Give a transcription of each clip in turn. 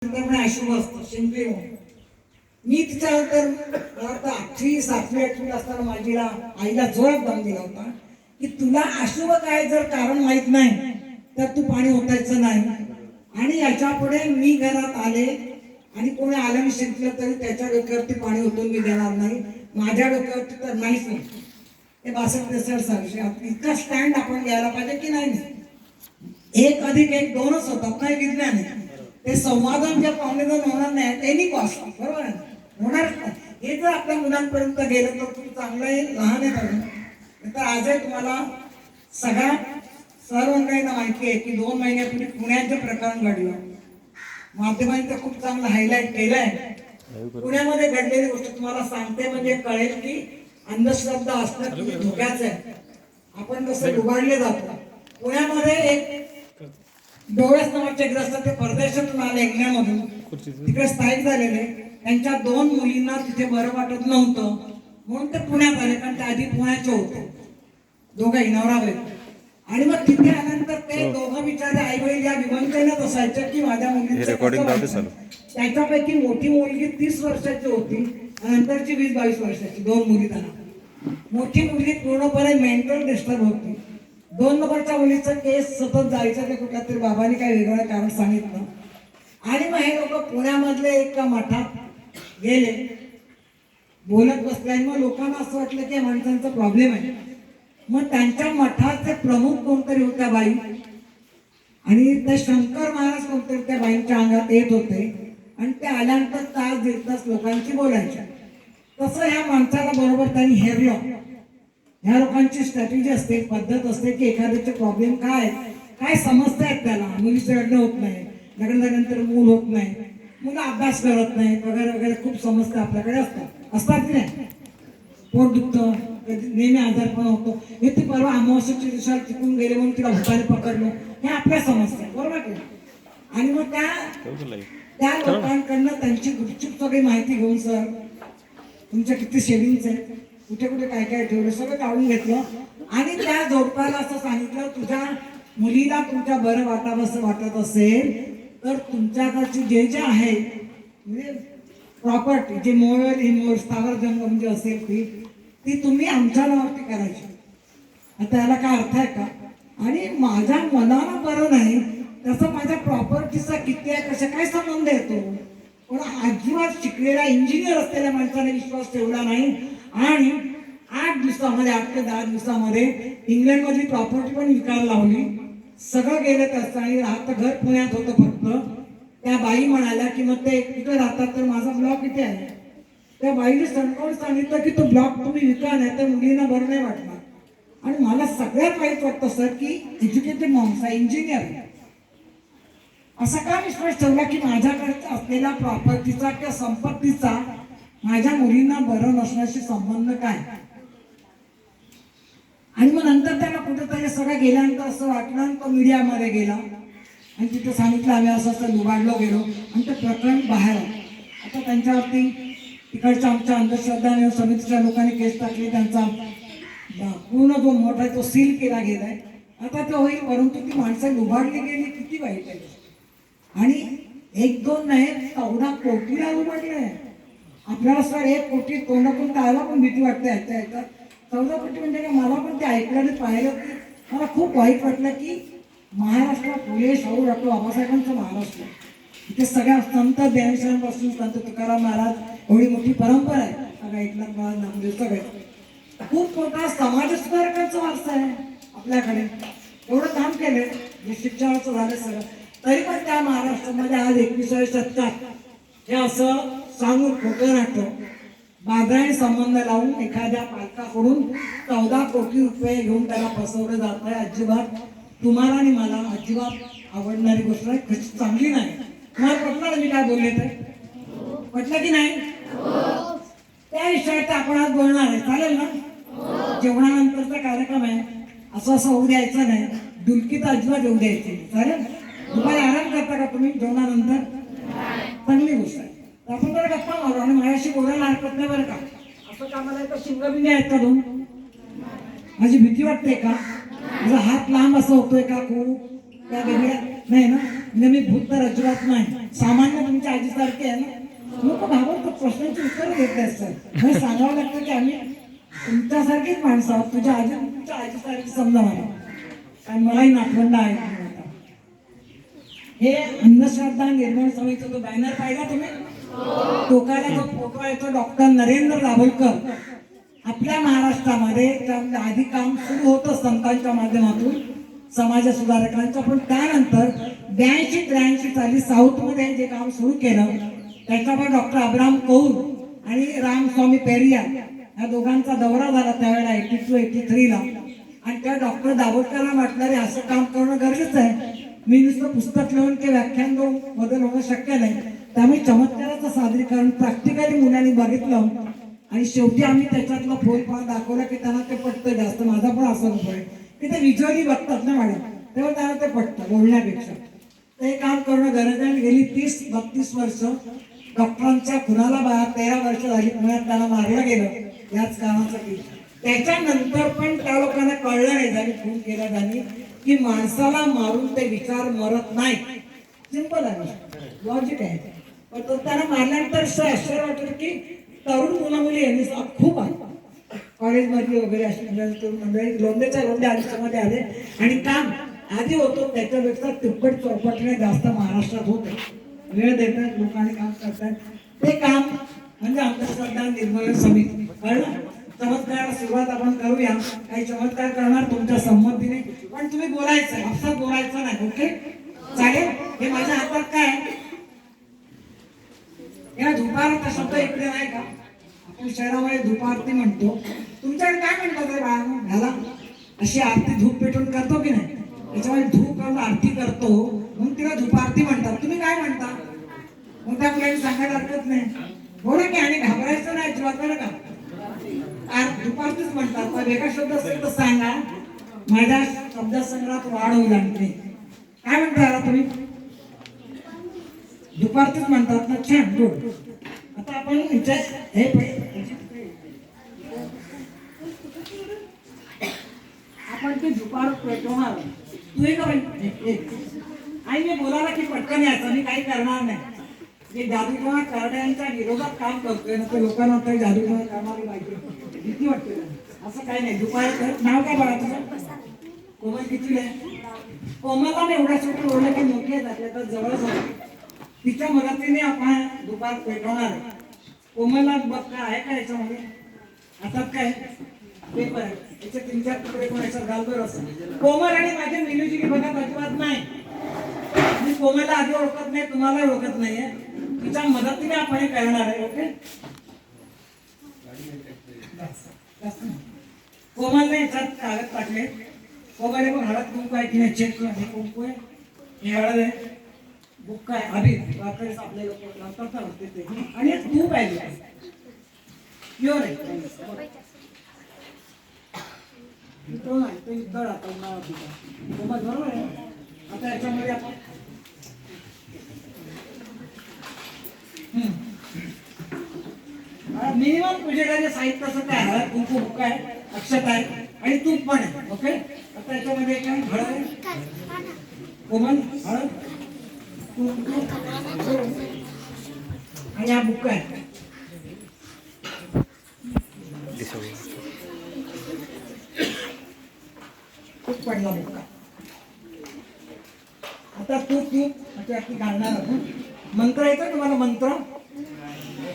अशुभ असतं शिंपी म्हणून. मी तिच्यानंतर 8वी 7वी 8वी असताना माझीला आईला जोरात दम दिला होता की तुला अशुभ काय जर कारण माहित नाही तर तू पाणी ओतायचं नाही. आणि याच्या पुढे मी घरात आले आणि कोणी आलं मी शिंकलं तरी त्याच्या डोक्यावरती पाणी ओतून मी देणार नाही, माझ्या डोक्यावरती तर नाहीच नाही. हे 62-63 विषय इतका स्टँड आपण घ्यायला पाहिजे की नाही. 1 अधिक 1 2च होतात नाही विज्ञान आहे. ते संवादन जे पाहुणेजण होणार नाही त्यांनी कॉस्ट बरोबर आहे होणारच नाही. हे जर आपल्या मुलांपर्यंत गेलं तर खूप चांगलं आहे. लहान आहे तर आजही तुम्हाला सगळ्या सर्व मंडळींना माहिती आहे की 2 महिन्यापूर्वी पुण्याचे प्रकरण घडलं. माध्यमांनी तर खूप चांगलं हायलाईट केलंय. पुण्यामध्ये घडलेली गोष्ट तुम्हाला सांगते म्हणजे कळेल की अंधश्रद्धा असणं किती धोक्याचं आहे. आपण कसं उभारले जातो. पुण्यामध्ये एक डोळस नावाचे ग्रस्त ते परदेशातून आले इंग्लंडमधून, तिकडे स्थायिक झालेले. त्यांच्या 2 मुलींना तिथे बरं वाटत नव्हतं म्हणून ते पुण्यात आले, कारण ते आधी पुण्याचे होते दोघंही नवरा बायको. आणि मग तिथे आल्यानंतर ते दोघं बिचारे आई वडील या विवंचनेत असायचे की माझ्या मुलीचं. त्याच्यापैकी मोठी मुलगी 30 वर्षाची होती आणि नंतरची 20-22 वर्षाची. 2 मुली त्यांना. मोठी मुलगी पूर्णपणे मेंटल डिस्टर्ब होती. 2 नंबरच्या मुलीचं केस सतत जायचं ते कुठल्या तरी बाबांनी काही वेगळं कारण सांगितलं. आणि मग हे लोक पुण्यामधले एका मठात गेले, बोलत बसले. आणि मग लोकांना असं वाटलं की माणसांचा प्रॉब्लेम आहे. मग त्यांच्या मठाचे प्रमुख कोणतरी होत्या बाई आणि ते शंकर महाराज कोणतरी त्या बाईंच्या अंगात येत होते आणि ते आल्यानंतर तास 1.5 तास लोकांची बोलायच्या. तसं ह्या माणसाला बरोबर त्यांनी हेरलं. ह्या लोकांची स्ट्रॅटेजी असते, पद्धत असते की एखाद्याचे प्रॉब्लेम काय समस्या आहेत त्याला. मुलीचं लग्न होत नाही, लग्न झाल्यानंतर मूल होत नाही, मुलं अभ्यास करत नाही वगैरे वगैरे खूप समस्या आपल्याकडे असतात की नाही. पोट दुखतं, नेहमी आजारपण होतो. हे ती परवा अमावस्येची दिवसाला टिकून गेले म्हणून तिला भूताने पकडलं, हे आपल्या समस्या बरोबर की. आणि मग त्या लोकांकडनं त्यांची गुपचूप सगळी माहिती घेऊन सर तुमच्या किती सेविंग्स आहेत, कुठे कुठे काय काय ठेवलं, सगळं काढून घेतलं. आणि त्या जोडप्याला असं सांगितलं तुझ्या मुलीला तुमच्या बरं वाटावंसं वाटत असेल तर तुमच्याकडची जे आहे म्हणजे प्रॉपर्टी जे मोळ स्थावर जंग म्हणजे असेल ती तुम्ही आमच्या नावावरती करायची. आता याला काय अर्थ आहे का. आणि माझ्या मनाला बरं नाही त्याचा माझ्या प्रॉपर्टीचा किती आहे कशा काय संबंध येतो. पण अजिबात शिकलेला इंजिनियर असलेल्या माणसाने विश्वास ठेवला नाही. आणि 8 दिवसामध्ये 8 ते 10 दिवसामध्ये इंग्लंडमधली प्रॉपर्टी पण विकायला लावली. सगळं गेलं त्याचं. आणि राहतं घर पुण्यात होतं फक्त. त्या बाई म्हणाल्या की मग ते कुठे राहतात तर माझा ब्लॉक इथे आहे. त्या बाईने सणकवून सांगितलं की तो ब्लॉक तुम्ही विका नाही तर मुलींना बरं नाही वाटणार. आणि मला सगळ्यात वाईट वाटतं सर की एज्युकेटेड माणूस आहे, इंजिनियर असा का विश्वास ठेवला की माझ्याकडे असलेल्या प्रॉपर्टीचा किंवा संपत्तीचा माझ्या मुलींना बरं नसण्याशी संबंध काय. आणि मग नंतर त्याला कुठेतरी सगळं गेल्यानंतर असं वाटलं आणि तो मीडियामध्ये गेला आणि तिथं सांगितलं आम्ही असं असं लुबाडलो गेलो आणि ते प्रकरण बाहेर आलं. आता त्यांच्यावरती तिकडच्या आमच्या अंधश्रद्धा समितीच्या लोकांनी केस टाकली. त्यांचा पूर्ण जो मोठा आहे तो सील केला गेलाय. आता ते होईल परंतु ती माणसं लुबाडली गेली किती वाईट आहे. आणि 1-2 नाही 14 कोटीला लुबाडले. आपल्याला सर 1 कोटी तोंडातून टाळायला पण भीती वाटते. ह्याच्यात 14 कोटी म्हणजे काय. मला पण ते ऐकल्याने पाहिलं की मला खूप वाईट वाटलं की महाराष्ट्र फुले शाहू डॉक्टर बाबासाहेबांचं महाराष्ट्र इथे सगळ्या संत ज्ञानेश्वरांपासून संत तुकाराम महाराज एवढी मोठी परंपरा आहे. सगळ्या एकनाथ महाराज नामदेव सगळे खूप मोठा समाजसुधारकांचा वारसा आहे आपल्याकडे. एवढं काम केलंय जे शिक्षणाचं झालं सगळं. तरी पण त्या महाराष्ट्रामध्ये आज 21व्या शतकात हे असं सांगून खोटं नाटक बाजाराने संबंध लावून एखाद्या पालकाकडून 14 कोटी रुपये घेऊन त्याला फसवलं जात आहे. अजिबात तुम्हाला आणि मला अजिबात आवडणारी गोष्ट आहे, कशी चांगली नाही. तुम्हाला पटलं मी काय बोलले तर पटलं की नाही. त्या विषयात आपण आज बोलणार आहे, चालेल ना. जेवणानंतरचा कार्यक्रम आहे, असं होऊ द्यायचं नाही. डुलकी तर अजिबात येऊ द्यायची, चालेल. दुपारी आराम करता का तुम्ही जेवणानंतर, चांगली गोष्ट आहे. तर आपण जरा गप्पा मारू आणि माझ्याशी बोलायला हरकत नाही बरं का. असं कामाला तर शिंगबिंगे आहेत का दोन. माझी भीती वाटते का, माझा हात लांब असा होतोय का खूप त्या वेगळ्या नाही ना, म्हणजे मी भूत तर अजिबात नाही, सामान्य तुमच्या आजीसारखे आहे ना. लोक घाबरतात, प्रश्नांची उत्तरं देत असतात. हे सांगावं लागतं की आम्ही तुमच्यासारखीच माणसं आहोत, तुझ्या आजीसारखी समजा मला, कारण मलाही नातवंड आहे. हे अंधश्रद्धा निर्मूलन समितीचा जो बॅनर पाहिला तुम्ही, टोकाला जो फोटो आहे तो डॉक्टर नरेंद्र दाभोलकर आपल्या महाराष्ट्रामध्ये आधी काम सुरू होतं संतांच्या माध्यमातून समाज सुधारकांचं, पण त्यानंतर 82-83 साली साऊथमध्ये जे काम सुरू केलं त्याच्यावर डॉक्टर अब्राम कौर आणि रामस्वामी पेरियार या दोघांचा दौरा झाला त्यावेळेला 82-83 ला. आणि त्या डॉक्टर दाभोलकरांना वाटलं रे असं काम करणं गरजेचं आहे, मी नुसतं पुस्तक लिहून ते व्याख्यान देऊन बदल होणं शक्य नाही, त्यामुळे चमत्काराचं सादरीकरण प्रॅक्टिकली मुलांनी बघितलं आणि शेवटी आम्ही त्याच्यातला फोलपणा दाखवला की त्यांना ते पटतं जास्त. माझा पण असं होतोय की ते व्हिज्युअली बघतात ना मॅडम, तेव्हा त्यांना ते पटतं बोलण्यापेक्षा. ते काम करणं गरज आहे. गेली 30-32 वर्ष डॉक्टरांच्या खुनाला 13 वर्ष झाली पुण्यात त्यांना मारलं गेलं याच कारणासाठी. त्याच्यानंतर पण त्या लोकांना कळलं नाही झाली खून केला त्यांनी की माणसाला मारून ते विचार मरत नाही. सिंपल आहे, लॉजिक आहे. पण तो त्यांना मारल्यानंतर आश्चर्य वाटलं की तरुण मुला मुली यांनी खूप आहे कॉलेजमध्ये वगैरे अशी मंडळी लोंढेच्या लोंढे आयुष्यामध्ये आले आणि काम आधी होतो त्याच्यापेक्षा तिप्पट चौपटीने जास्त महाराष्ट्रात होते. वेळ देतात लोकांनी काम करतात ते काम म्हणजे अंधश्रद्धा निर्मूलन समिती. कळलं? चमत्काराला सुरुवात आपण करूया. काही चमत्कार करणार तुमच्या संमतीने, पण तुम्ही बोलायचं, अफसात बोलायचं नाही. ओके चालेल? हे माझ्या हातात काय या धुपारती शब्द इकडे नाही का? आपण शहरामध्ये धुपारती म्हणतो, तुमच्याकडे काय म्हणतात रे बाळा? घाला अशी आरती धूप पेटून करतो की नाही, त्याच्यामध्ये धूप करून आरती करतो म्हणून तिला धुपारती म्हणतात. तुम्ही काय म्हणता? मग त्या मुलांनी सांगायला हरकत नाही, बोला की. आणि घाबरायचं नाही अजिबात बरं का. दुपारतीच म्हणतात. वेगळा शब्द असेल तर सांगा, माझ्या शब्दसंग्रहात वाढ होईल. आणखी काय म्हणता तुम्ही? दुपारतीच म्हणतात ना. छान, गुड. आता आपण हे आपण ते दुपार पेटवणार. तू एक आई मी बोलायला की पटकन यायचं, मी काही करणार नाही. जे जादूटोणा करण्याच्या विरोधात काम करतोय ना ते लोकांना वाटतं जादूटोणा करणारी पाहिजे, भीती वाटते. असं काही नाही. दुपार नाव काय बाळा तुझं? कोमल किती आहे? कोमलला मी एवढ्या छोटी ओळख की मोठी आहे जाते तर जवळच होते. तिच्या मदतीने आपण दुपार पेटवणार आहे. कोमलला बघ काय आहे का याच्यामध्ये? हातात काय पेपर आहे, याचे 3-4 तुकडे पण याच्यात घालतो असं. कोमल आणि माझे मिलूजिली बघा अजिबात नाही. मी कोमलला आधी ओळखत नाही, तुम्हाला ओळखत नाहीये. तिच्या मदतीने आपण हे करणार आहे. ओके कोमलने याच्यात कागद टाकले. कोमलने पण हळद कुंकू आहे की नाही चेक करून, हे कुंकू आहे, हे हळद आहे, बुक्का आहे, अभित वापरेस आपले लोक नंतर होते ते, आणि तूप आहे प्युअर आहे. तो नाही तो युद्ध राहतो कोमल बरोबर आहे. आता याच्यामध्ये आपण मिनिमम पूजेला जे साहित्य असं काय हळद कुंकू बुक्का आहे, अक्षत आहे आणि तूप पण आहे. ओके आता याच्यामध्ये काय हळद आहे, कोमल हळद कुंकू आणि हा बुक्का आहे. तूप पडला बुक्का. आता तूप आता घालणार आपण. मंत्र येतो तुम्हाला? मंत्र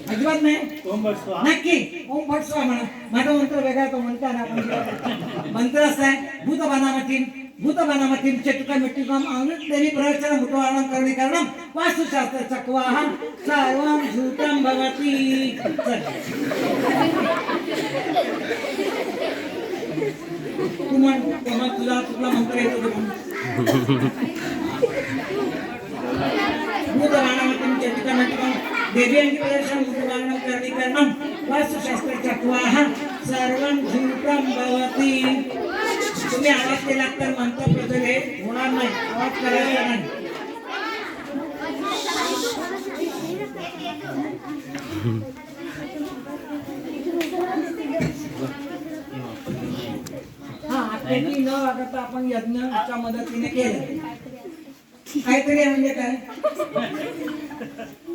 अजिबात नाही. नक्की ओम भट स्वाहा म्हणा. माझा मंत्र वेगळा तो म्हणता ना आपण. मंत्र असा आहे, भूत बनामतीम चटुका मिट्टिकम अमृत देवी प्रवचन मुटवारणं करणीकरणं वास्तुशास्त्र चक्वाहं सर्वं झूतं भवति. तुला मंत्र येतो भूतबाणामतीम चटुका मिट्टिकम देवी अंगी प्रदर्शन मुटवारणं करणीकरणं वास्तुशास्त्र चक्वाहं सर्वं झूतं भवति. तुम्ही आवाज केला तर मंत्र प्रज्वलित होणार नाही. आवाज करायचा नाही. हा न वागता आपण यज्ञाच्या मदतीने केलं. काहीतरी आहे म्हणजे काय?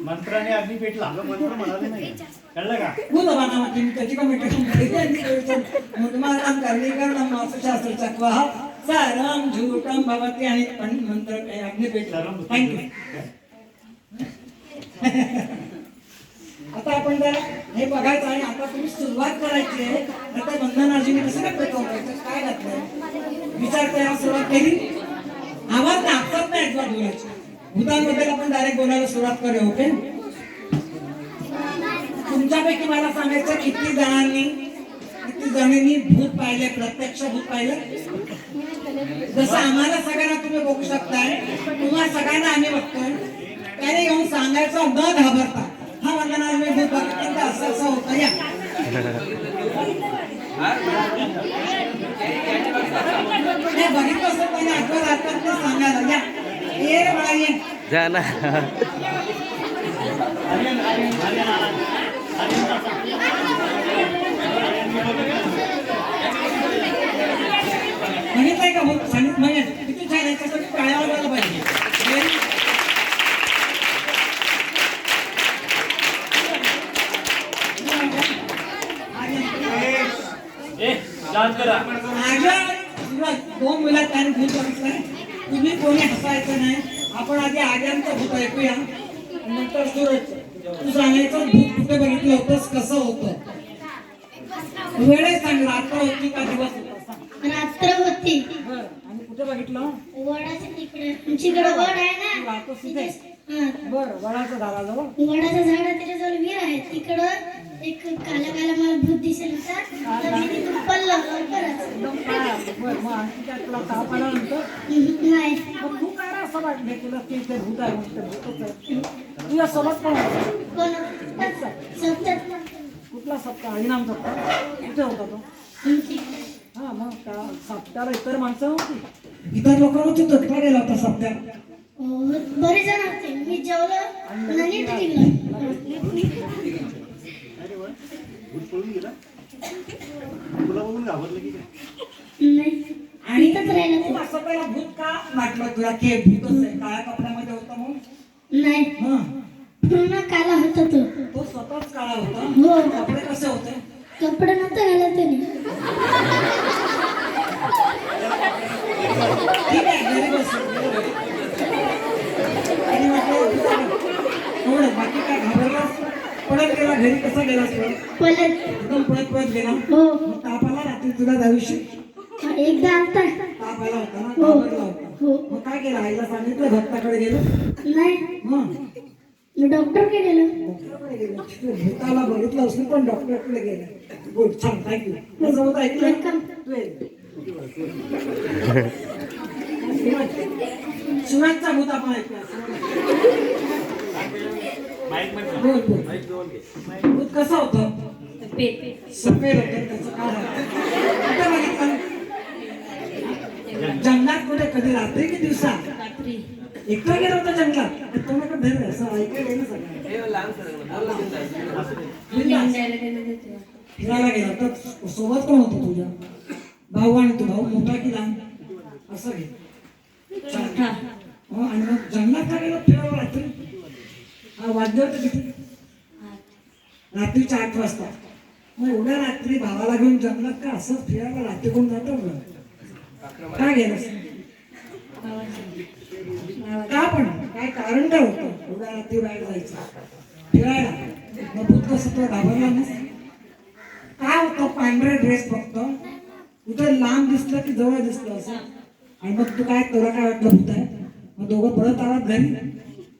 मंत्राने अग्नी पेटला. मंत्र म्हणाले नाही, कळलं का? भूतबाणामध्ये त्याची कमेंट मुदमानं कर्णीकरणं वास्तुशास्त्र चक्वः सर्वं झूटं भवति आणि पण मंत्र अग्नी पेटला. थँक्यू. आता आपण जरा हे बघायचं आणि आता तुम्ही सुरुवात करायची आहे. आता बंधनाजीने कसं काय पेटवायचं, काय घातलंय विचार करायला सुरुवात केली. आवाज नाचत नाही अजिबात बोलायची. भूतांबद्दल आपण डायरेक्ट बोलायला सुरुवात करूया. ओके, तुमच्यापैकी मला सांगायचं किती जणांनी भूत पाहिले, प्रत्यक्ष भूत पाहिलं? जसं आम्हाला सगळ्यांना तुम्ही बघू शकताय, तुम्हाला सगळ्यांना आम्ही बघतोय. त्याने येऊन सांगायचं न घाबरता, हा वंदना मी भूत बघितलं तर असं असं होतं. या बघितलं असं त्याने आठवत आठवत ते सांगायला. या ये रे बाळा, ये जा ना. म्हणितलंय का भूत? सांगितलं म्हणजे किती छान आहे. तसं टाळ्या वाजवायला पाहिजे. दोन मुलात त्याने भूत बघितलंय. तुम्ही कोणी हसायचं नाही. आपण आधी आर्यांचं भूत ऐकूया, नंतर सूरज तू सांगायचं भूत कुठे बघितलं होतंस, कसं होतं. वेळे सांग, रात्र होती का दिवस होता? रात्र होती. बरं, आणि कुठे बघितलं? वडाच्या तिकडे, आमच्याकडे वड आहे ना. राहतोस तिथे? हा, बरं, वडाचं झाडाजवळ. वडाचं झाड आहे, त्याच्याजवळ विहीर आहे. तिकडं एक काला काला मला भूत दिसेल होता, तर मी तिथून पडलो लवकरच. एकदम काळा. बरं, मग आणखी काय तुला ताप आल्यानंतर? नाही, मग तू काय रे असं वाटलं तुला की ते भूत आहे म्हणून? ते भूतच आहे. तुझ्या सोबत कोण होतं? कोण सप्तत कुठला सप्ताह? हरिनाम सप्ताह. कुठे होता तो? आमची हा, मग का सप्त्याला इतर माणसं होती? इतर लोक होती. तो कुठे गेला होता सप्त्या? बरेच जण होते. मी जेवलं आणि नीट निघलं. भूत पळून गेला. तुला बघून घाबरलं की काय? नाही, आणि इथंच राहिला तू तो. असं पहिला भूत का वाटलं तुला की भूतच आहे? काळ्या कपड्यामध्ये होता म्हणून? नाही, हा, पूर्ण काला होता तो. तो स्वतःच काळा होता. हो. कपडे कसे होते? कपडे नव्हतं घालत त्याने. ठीक आहे, घरी बस. आणि म्हटलं एवढं, बाकी काय घाबरलास? पळत गेला घरी? कसा गेलास? पळत. एकदम पळत गेला. हो, मग ताप आला रात्री तुला त्या दिवशी? एकदा आलता. ताप आला होता ना, हो. घाबरला होता. हो, मग काय केलं? आईला सांगितलं, भक्ताकडे गेलो? नाही, मग मी डॉक्टरकडे गेलो. डॉक्टरकडे गेलो. भूताला बघितलं असून पण डॉक्टरकडे गेलं. गुड, छान, थँक्यू. कसं होतं ऐकलं? वेलकम. शिवांचा भूत आपण ऐकला. बोल बोल. भूत कसं होतं? सफेद होतं. त्याचं काय झालं? कुठे बघितलं? जंगलात कुठे? कधी रात्री की दिवसा? एकटा गेला होता जंगलात? तुम्हाला धर असं ऐकायला ना सगळं. फिरायला गेला तर सोबत कोण होतं तुझ्या? भाऊ? आणि तू भाऊ मोठा की लहान? असं घे. आणि मग जंगलात का गेला फिरायला रात्री? हा, वाजले होते किती? रात्रीच्या 8 वाजता. मग एवढ्या रात्री भावाला घेऊन जंगलात का असं फिरायला रात्री कोण जातं बघ? काय गेलं? का पण? काय कारण काय होतं एवढ्या रात्री बाहेर जायचं फिरायला? मग भूत कसं तो घाबरला नाही? काय होतं? पांढरा ड्रेस फक्त, कुठं लांब दिसलं की जवळ दिसलं असं. आणि मग तू काय, तुला काय वाटलं भूत आहे? मग दोघं पळत आलात घरी,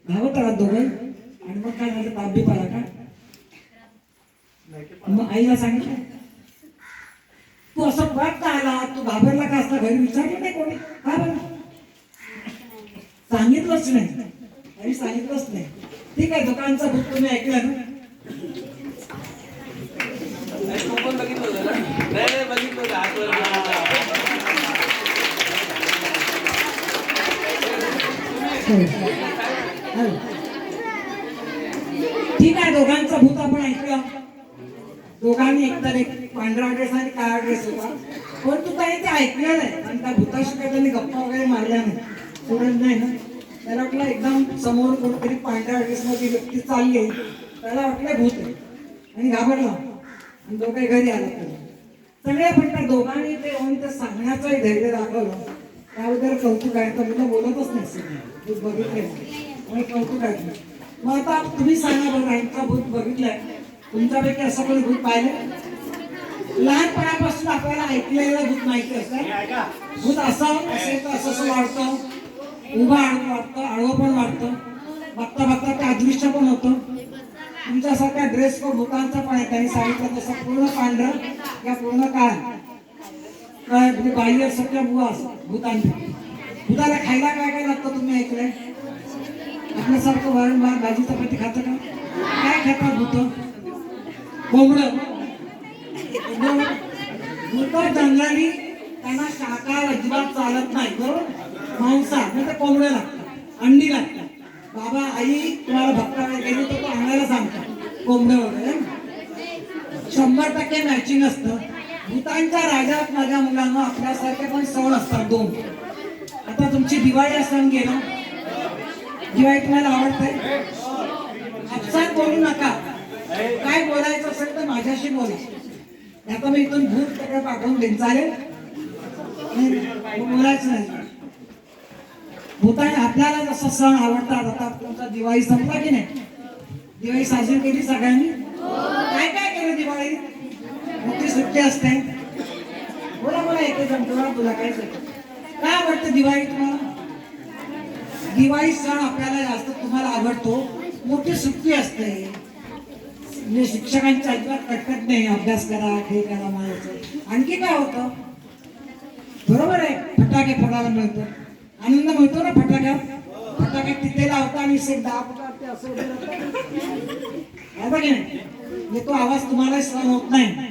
धावत आलात दोघं. आणि मग काय झालं? ताप बी पाला का? मग आईला सांगितलं? तू असं पळत का आला? तू घाबरला का? असता घरी विचारलं नाही कोणी? का बरं सांगितलंच नाही? आई सांगितलंच नाही. ठीक आहे, दुकानचं भूत तुम्ही ऐकलं ना? ठीक आहे, दोघांचा भूत आपण ऐकलं. दोघांनी एकतर एक पांढरा ड्रेस आणि काळा ड्रेस होता. पण तू काही ते ऐकलं नाही आणि त्या भूताशी काही त्यांनी गप्पा वगैरे मारल्या नाही. सोडत नाही ना? त्याला वाटलं एकदम समोर कोणतरी पांढऱ्या ड्रेसमध्ये व्यक्ती चालली आहे, त्याला वाटलं भूत आहे आणि घाबरला आणि दोघे घरी आला. सगळे पण त्या दोघांनी ते येऊन ते सांगण्याचंही धैर्य दाखवलं. त्याबद्दल कौतुक आहे. तर मुलं बोलतच नाही सगळे भूत बघितले आणि कौतुक आहे. मग आता तुम्ही सांगा बघा, यांचा भूत बघितलंय तुमच्यापैकी असं कोणी भूत पाहिलं? लहानपणापासून आपल्याला ऐकलेलं भूत माहिती असतं. भूत असं असेल तर असं वाटतं, उभं आडवं वाटतं, आडवं पण वाटतं, बघता बघता ते अदृश्य पण होतं. तुमच्यासारख्या ड्रेस को भूतांचा पण आहे. त्यांनी सांगितलं तसं पूर्ण पांढरं या पूर्ण काळ काय बाह्य सगळ्या बुवा भूतांनी. भूताला खायला काय काय लागतं तुम्ही ऐकलंय? आपल्यासारखं वरण भात भाजी चपाती खातं का? काय खातात भूत? कोंबडं. भूत जनरली त्यांना शाकाहार अजिबात चालत नाही, बरोबर? मांसाहार म्हणजे कोंबडं लागतं, अंडी लागतात. बाबा आई तुम्हाला भक्ताला गेली तर तो आणायला सांगतात कोंबडं वगैरे. 100% मॅचिंग असतं. भूतांच्या राज्यात माझ्या मुलांना आपल्यासारखे पण सण असतात 2. आता तुमची दिवाळी हा सण गेला. दिवाळी तुम्हाला आवडते? आपसात बोलू नका. काय बोलायचं असेल तर माझ्याशी बोला. आता मी इथून भूत सगळं पाठवून देईन, चालेल? बोलायचं नाही. भूताने आपल्याला जसं सण आवडतात. आता तुमचा दिवाळी संपला की नाही? दिवाळी साजरी केली सगळ्यांनी? काय काय केलं दिवाळी? मोठी सुट्टी असते. बोला बोला, एक जण तुम्हाला बोला, काय काय आवडतं दिवाळी तुम्हाला? दिवाळी सण आपल्याला जास्त तुम्हाला आवडतो. मोठी सुट्टी असते, म्हणजे शिक्षकांची अजिबात कटकट नाही, अभ्यास करा हे करा म्हणायचं. आणखी काय होतं? बरोबर आहे, फटाके फोडायला मिळतं, आनंद मिळतो ना फटाक्यात. फटाके तिथे लावता आणि असे दाबतात, ते असं की नाही? म्हणजे तो आवाज तुम्हाला सहन होत नाही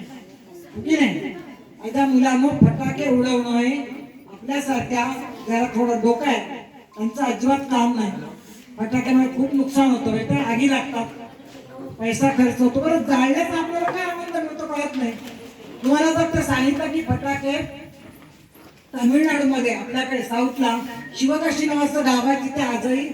की नाही? आता मुलांना फटाके उडवणं हे आपल्यासारख्या जरा थोडं डोकं आहे त्यांचं अजिबात काम नाही. फटाक्यामुळे खूप नुकसान होतं. तर आगी लागतात, पैसा खर्च होतो. बरं, जाळल्याचा आपल्याला काय आनंद मिळतो कळत नाही. तुम्हाला जर ते सांगितलं की फटाके तामिळनाडूमध्ये आपल्याकडे साऊथला शिवकाशी नावाचं गाव आहे, तिथे आजही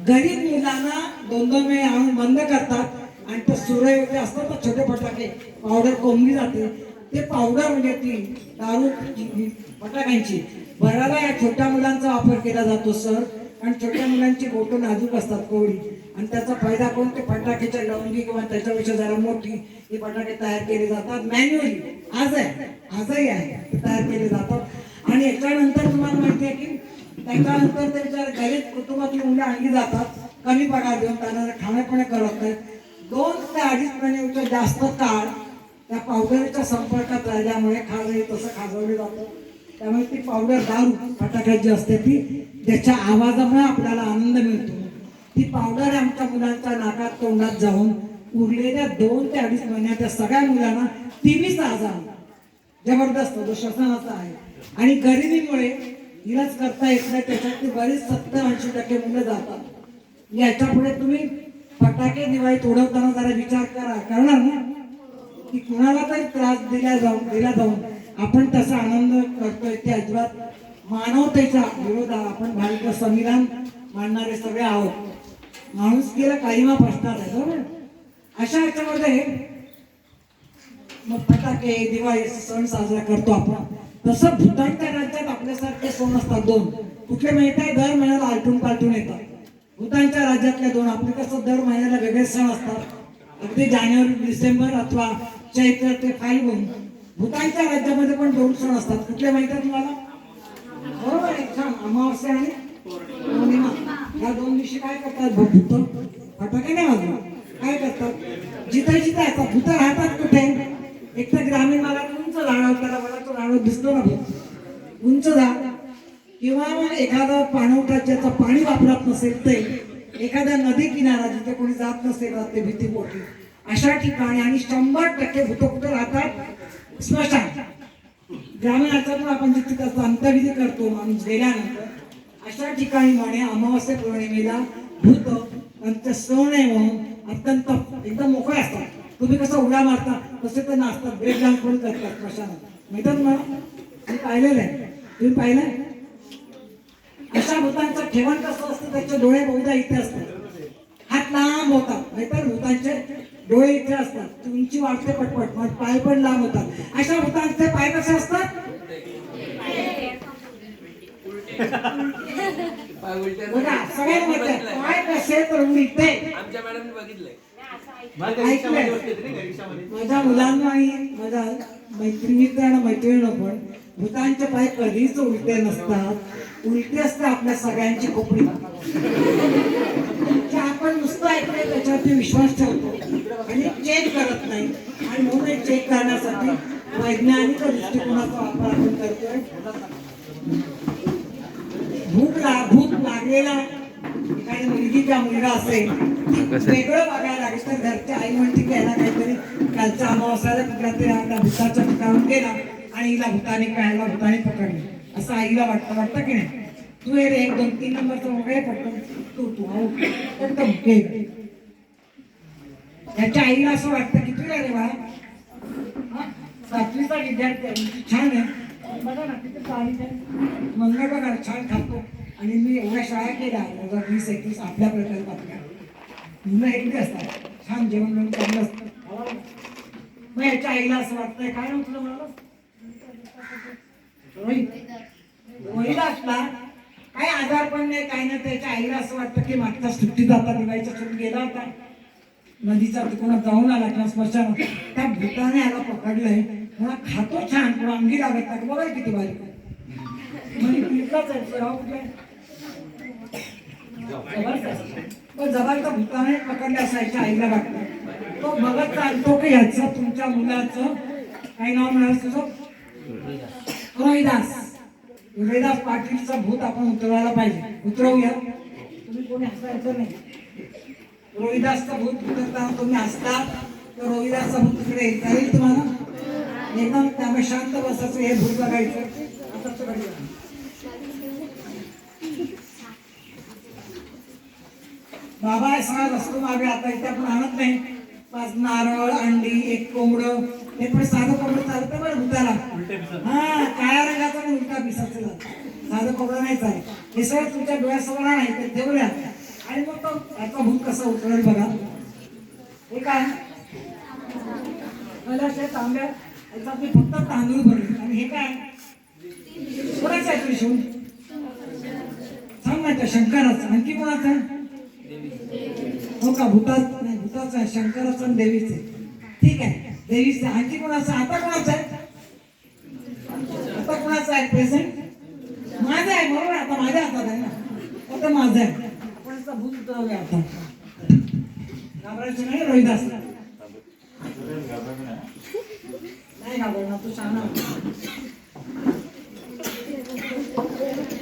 गरीब मुलांना 2-2 वेळ आणून बंद करतात आणि ते सुरे वगैरे असतात ना छोटे फटाके, पावडर कोंबली जाते. ते पावडर म्हणजे ती दारू फटाक्यांची भरायला या छोट्या मुलांचा वापर केला जातो सर. आणि छोट्या मुलांची बोटं नाजूक असतात, कोवडी, आणि त्याचा फायदा करून ते फटाक्याच्या लवंगी किंवा त्याच्यापेक्षा जरा मोठी हे फटाके तयार केले जातात मॅन्युअली. आजही आहे ते तयार केले जातात. आणि याच्यानंतर तुम्हाला माहिती आहे की त्याच्यानंतर त्यांच्या गरीब कुटुंबातली मुलं आणली जातात कमी पगार देऊन. त्यांना खाण्यापिण्या करत नाहीत. 2 ते 2.5 महिन्यापेक्षा जास्त काळ त्या पावडरच्या संपर्कात राहिल्यामुळे खाजही तसं खाजवलं जातं. त्यामुळे ती पावडर दारू फटाक्यात जी असते ती त्याच्या आवाजामुळे आपल्याला आनंद मिळतो. ती पावडर आमच्या मुलांच्या नाकात तोंडात जाऊन उरलेल्या 2 ते 2.5 महिन्यात त्या सगळ्या मुलांना टीव्हीचा आजार जबरदस्त जो श्वसनाचा आहे. आणि गरिबीमुळे इलाज करता येत नाही, त्याच्यातली बरीच 70-80% मुलं जातात. याच्या पुढे तुम्ही फटाके दिवाळीत उडवताना जरा विचार करणार ना की कुणाला तरी त्रास दिला जाऊन आपण त्याचा आनंद करतोय. ते अजिबात मानवतेच्या विरोधात. आपण भारतीय संविधान मानणारे सगळे आहोत. माणुसकीला काहीमा प्रश्नात आहे, बरोबर? अशा याच्यामध्ये मग फटाके दिवाळी सण साजरा करतो आपण. तसं भूतांच्या राज्यात आपल्यासारखे सण असतात 2. कुठले माहिती आहे? दर महिन्याला आलटून पालटून येतात. भूतांच्या राज्यातल्या 2. आपले कसं दर महिन्याला वेगळे सण असतात, अगदी जानेवारी डिसेंबर अथवा चैत्र ते फाल्गुन. भूतांच्या राज्यामध्ये पण 2 सण असतात. कुठले माहिती आहे तुम्हाला? बरोबर आहे, छान. अमावस्या आणि पौर्णिमा या 2 दिवशी काय करतात भूत? फटाके नाही वाजवत. काय करतात? जिथे जिथे असतात भूत राहतात कुठे? एक तर ग्रामीण भागात उंच झाडावर, त्याला मला तो झाडावर दिसतो ना भूत, उंच झाड, किंवा एखादा पाणवठ्याचं पाणी वापरत नसेल ते एखाद्या नदी किनारा जिथे कोणी जात नसेल ते भीतीपोटी अशा ठिकाणी. आणि 100% भूत कुठे राहतात? स्मशान. ग्रामीण आपण जिथे त्याचा अंत्यविधी करतो माणूस गेल्यानंतर, अशा ठिकाणी म्हणे अमावस्या पौर्णिमेला भूत त्यांचे सण आहे म्हणून अत्यंत एकदम मोकळे असतात. तुम्ही कसं उड्या मारता तसे ते नाचतात, ब्रेक डान्स पण करतात स्मशानात, माहिती तुम्हाला? मी पाहिलेलं आहे. तुम्ही पाहिलंय? अशा भूतांचं ठेवण कसं असतं, त्याचे डोळे बहुधा इथे असतात, हात लांब होतात, नाहीतर भूतांचे डोळे इथे असतात, उंची वाढते पटपट, मग पाय पण लांब होतात. अशा भूतांचे पाय कसे असतात? बघा सगळ्यांना माहिती आहे, पाय कसे तर उलटे. आमच्या मॅडमने बघितलंय. माझ्या मुलांना आणि माझ्या मैत्रिणींना आणि मैत्रिणींना पण भूतांचे पाय कधीच उलटे नसतात, उलटे असते आपल्या सगळ्यांची खोपडी. जे आपण नुसतं ऐकलं त्याच्यावरती विश्वास ठेवतो आणि चेक करत नाही, आणि म्हणून चेक करण्यासाठी वैज्ञानिक दृष्टिकोनाचा वापर आपण करतोय. भूक लागलेला एखादी मुलगी किंवा मुलगा असेल, वेगळं बघायला लागेल तर घरच्या आई म्हणते की याला काहीतरी कालच्या अमावस्याला कुठल्या तरी आपल्या भूताच्या ठिकाणून गेला आणि हिला भूताने खायला भूताने पकडले, असं आईला वाटतं की नाही? तू हे रे 1 2 3 नंबरचं वगैरे पटकन तू त्याच्या आईला असं वाटतं की तुला रे बाळा 7वीचा विद्यार्थी आहे, छान आहे, बघा ना किती तारीख आहे, मंगळ बघा छान खातो, आणि मी एवढ्या शाळा केल्या 2020-21 आपल्या प्रकल्पातल्या, मुलं एकटी असतात, छान जेवण जेवण चांगलं असतं. मग याच्या आईला असं वाटतंय, काय म्हटलं मला रोहिला असला काय आजार पण नाही, काय नाही, त्याच्या आईला असं वाटतं की मागच्या सुट्टीत आता दिवाळीच्या सुट्टीत गेला होता नदीच्या तिकडून जाऊन आला किंवा स्मशान, त्या भूताने याला पकडलंय, मला खातो छान पण अंगी लागत नाही, बघा किती बारीक म्हणजे पिंपलाच आहे. जबाबचा भूताने पकडले असायच्या आईला वाटतं. तो बघत चालतो की ह्याचं तुमच्या मुलाचं काही नाव मिळालं तुझं रोहिदास पाटीलचं भूत आपण उतरवायला पाहिजे. उतरवूया, तुम्ही कोणी हसायचं नाही. रोहिदासचं भूत उतरताना तुम्ही हसता तर रोहिदासचं भूत तिकडे येईल तुम्हाला एकदम. त्यामुळे शांत बसायचं, हे भूत बघायचं. आता बाबा सगळा वस्तू मागे आता इथे आपण आणत नाही. 5 नारळ, अंडी, 1 कोंबडं, हे पण साधं कोंबडं चालतं बरं भूताला. हा, काळ्या रंगाचा आणि उलटा पिसाचं साधं कोंबडं नाही चालत. हे सगळं तुमच्या डोळ्यासमोर नाही ते ठेवल्या, आणि मग तो याचा भूत कसा उतरेल बघा. हे काय तांब्या याचा मी फक्त तांदूळ भरले, आणि हे काय कोणाचं आहे त्रिशूळ? सांग ना, शंकराचं. आणखी कोणाचं? हो का, भूताच नाही, भूताचं आहे, शंकराचं आणि देवीचं. ठीक आहे, देवीचं. आणखी कोणाचं? आता कोणाचं आहे? आता कोणाचं आहे प्रेझेंट? माझं आहे, बरोबर. आता माझ्या हातात आहे ना, आता माझं आहे. आपण याचा भूत उतरवूया आता. घाबरायचं नाही रोहिदास, नाही घाबरणार, तू शहाणा.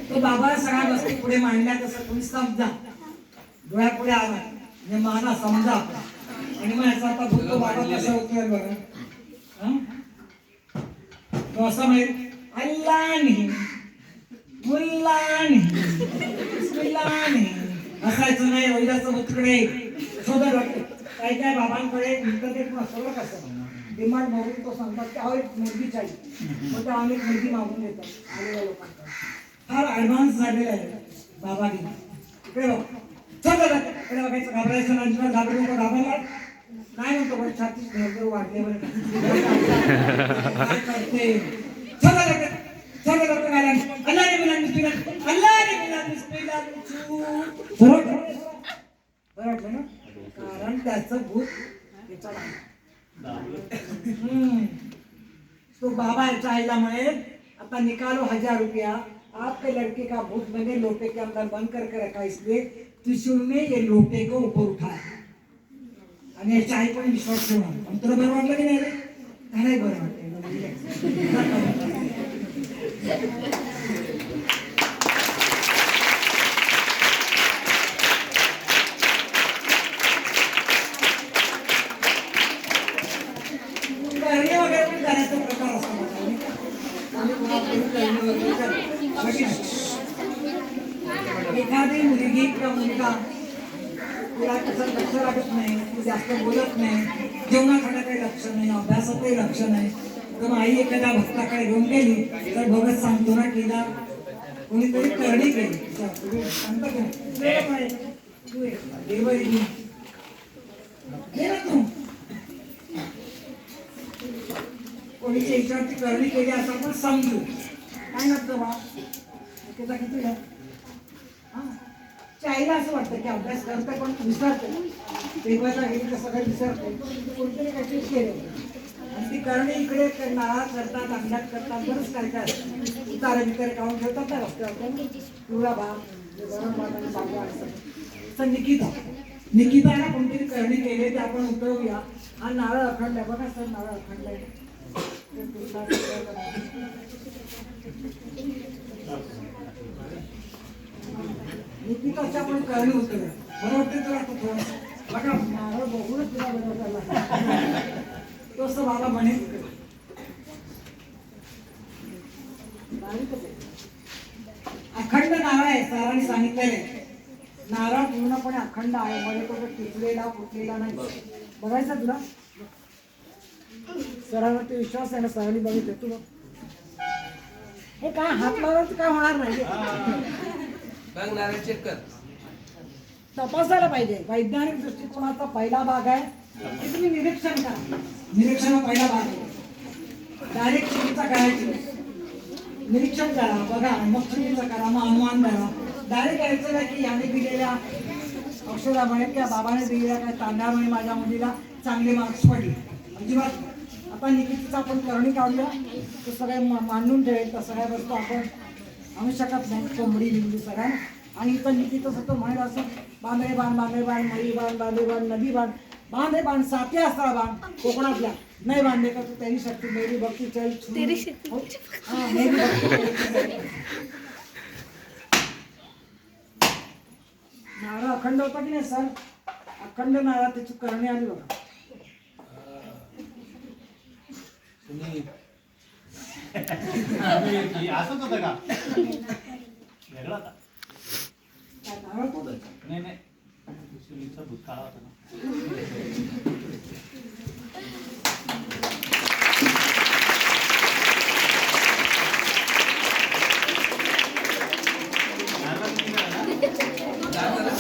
तो बाबा सगळ्या गोष्टी पुढे मांडल्या, तसं तुम्ही समजा, डोळ्यापुढे आला म्हणजे माना समजा, आणि मग याचा आता भूत तो बाबा कसा उतरेल बघा. तो असं म्हणेल, अल्लाने मुल्लाने बिस्मिल्लाने. असायचं नाही. रोहिदासचं भूत तिकडे शोधत वाटतं. काही काय बाबांकडे इंटरनेट नसतं कसं डिमांड मागून तो सांगतात की अहो एक मुलगी चाहिए, मग त्या अनेक मुलगी मागून देतात आलेल्या लोकांकडे. फार ॲडव्हान्स झालेला आहे बाबा गेला. इकडे बघ, चल इकडे बघायचं, घाबरायचं नाही, अजिबात घाबरू नको. घाबरला नाही म्हणतो, पण छातीच घर वाढले बरं काय करते. चल चल अल्लाने मिला बिस्मिल्लाह, अल्लाने मिला बिस्मिल्लाह. बरोबर बरोबर ना, कारण त्याचं भूत त्याचा तो बाबा याच्या आईला म्हणेल, आता निकालो 1000 रुपया, आपके लड़के का भूत मैंने लोटे के अंदर बंद करके रखा, इसलिए त्रिशूल ने ये लोटे को ऊपर उठाया. आणि याच्या आई पण विश्वास ठेवणार. तुला बरं वाटलं की नाही रे? नाही बरं वाटलं. वगैरे पण करायचा प्रकार असतो. एखादी मुलगी किंवा मुलगा तिला कसं लक्ष लागत नाही, ती जास्त बोलत नाही, जेवणाकडे काही लक्ष नाही, अभ्यासातही लक्ष नाही, तर आई एखाद्या भक्ताकडे घेऊन गेली तर भगत सांगतो ना, तिला कोणीतरी करणी केली. तुम्ही सांगता का? तू ये. ये बाई, ये. ये ना तू. कोणीच्या याच्यावरती करणी केली असं आपण समजू. काय नसतं बा त्याचा किती आहे? आईला असं वाटतं की अभ्यास करतं पण विसरते. पेपरला गेली तर सगळं विसरते. कोणतरी काहीतरी केलं आणि ती करणी इकडे नाळा करतात, अंगात करतात, बरंच काय काय उतारे बितारे काढून ठेवतात ना रस्त्यावर. पिवळा भात, गरम भात आणि साधा असं. निकिताला कोणतरी करणी केली ते आपण उतरवूया. हा नारळ अखंड आहे बघा सर, नारळ अखंड आहे. निकिताच्या पण करणी होतं बरं वाटतं तुला आता थोडं बघा नारळ बघूनच तुला बरोबर झाला. तसं बाबा म्हणेल अखंड नारळ आहे. सरांनी सांगितलेले नारळ पूर्णपणे अखंड आहे. मध्ये तो टिकलेला फुटलेला नाही. बघायचं तुला सरांवरती विश्वास आहे ना. सरांनी बघितलं तू बघ. हे काय हात लावलं काय होणार नाही. चेक कर. तपासायला पाहिजे. वैज्ञानिक दृष्टिकोनाचा पहिला भाग आहे की तुम्ही निरीक्षण करा. निरीक्षण हा पहिला भाग आहे. डायरेक्ट चिकित्सा करायची. निरीक्षण करा, बघा, मग चिकित्सा करा, मग अनुमान करा. डायरेक्ट यायचं नाही की याने दिलेल्या औषधामुळे किंवा बाबाने दिलेल्या काय तांदळामुळे माझ्या मुलीला चांगले मार्क्स पडले. अजिबात. आता निकितीचा आपण करणी काढूया. तो सगळे मांडून ठेवेल. तर सगळ्या वस्तू आपण आणू शकत नाही. कोंबडी बिंबडी सगळ्या. आणि इथं निकित असं तो म्हणेल असं बांधे बाण, बांधे बाण, मळी बाण, बांधे बाण, नदी बाण, बांधे बाण, साथी असता बाण कोकणातल्या नाही बांधे का तू तेरी शक्ती मेरी भक्ती चल तेरी शक्ती. हा मेरी भक्ती. नारळ अखंड होता की नाही सर? अखंड नारळ त्याची करणी आली बघा. असंच होतं का? वेगळा होता. नारळ तो नाही नाही भूतकाळ होता ना.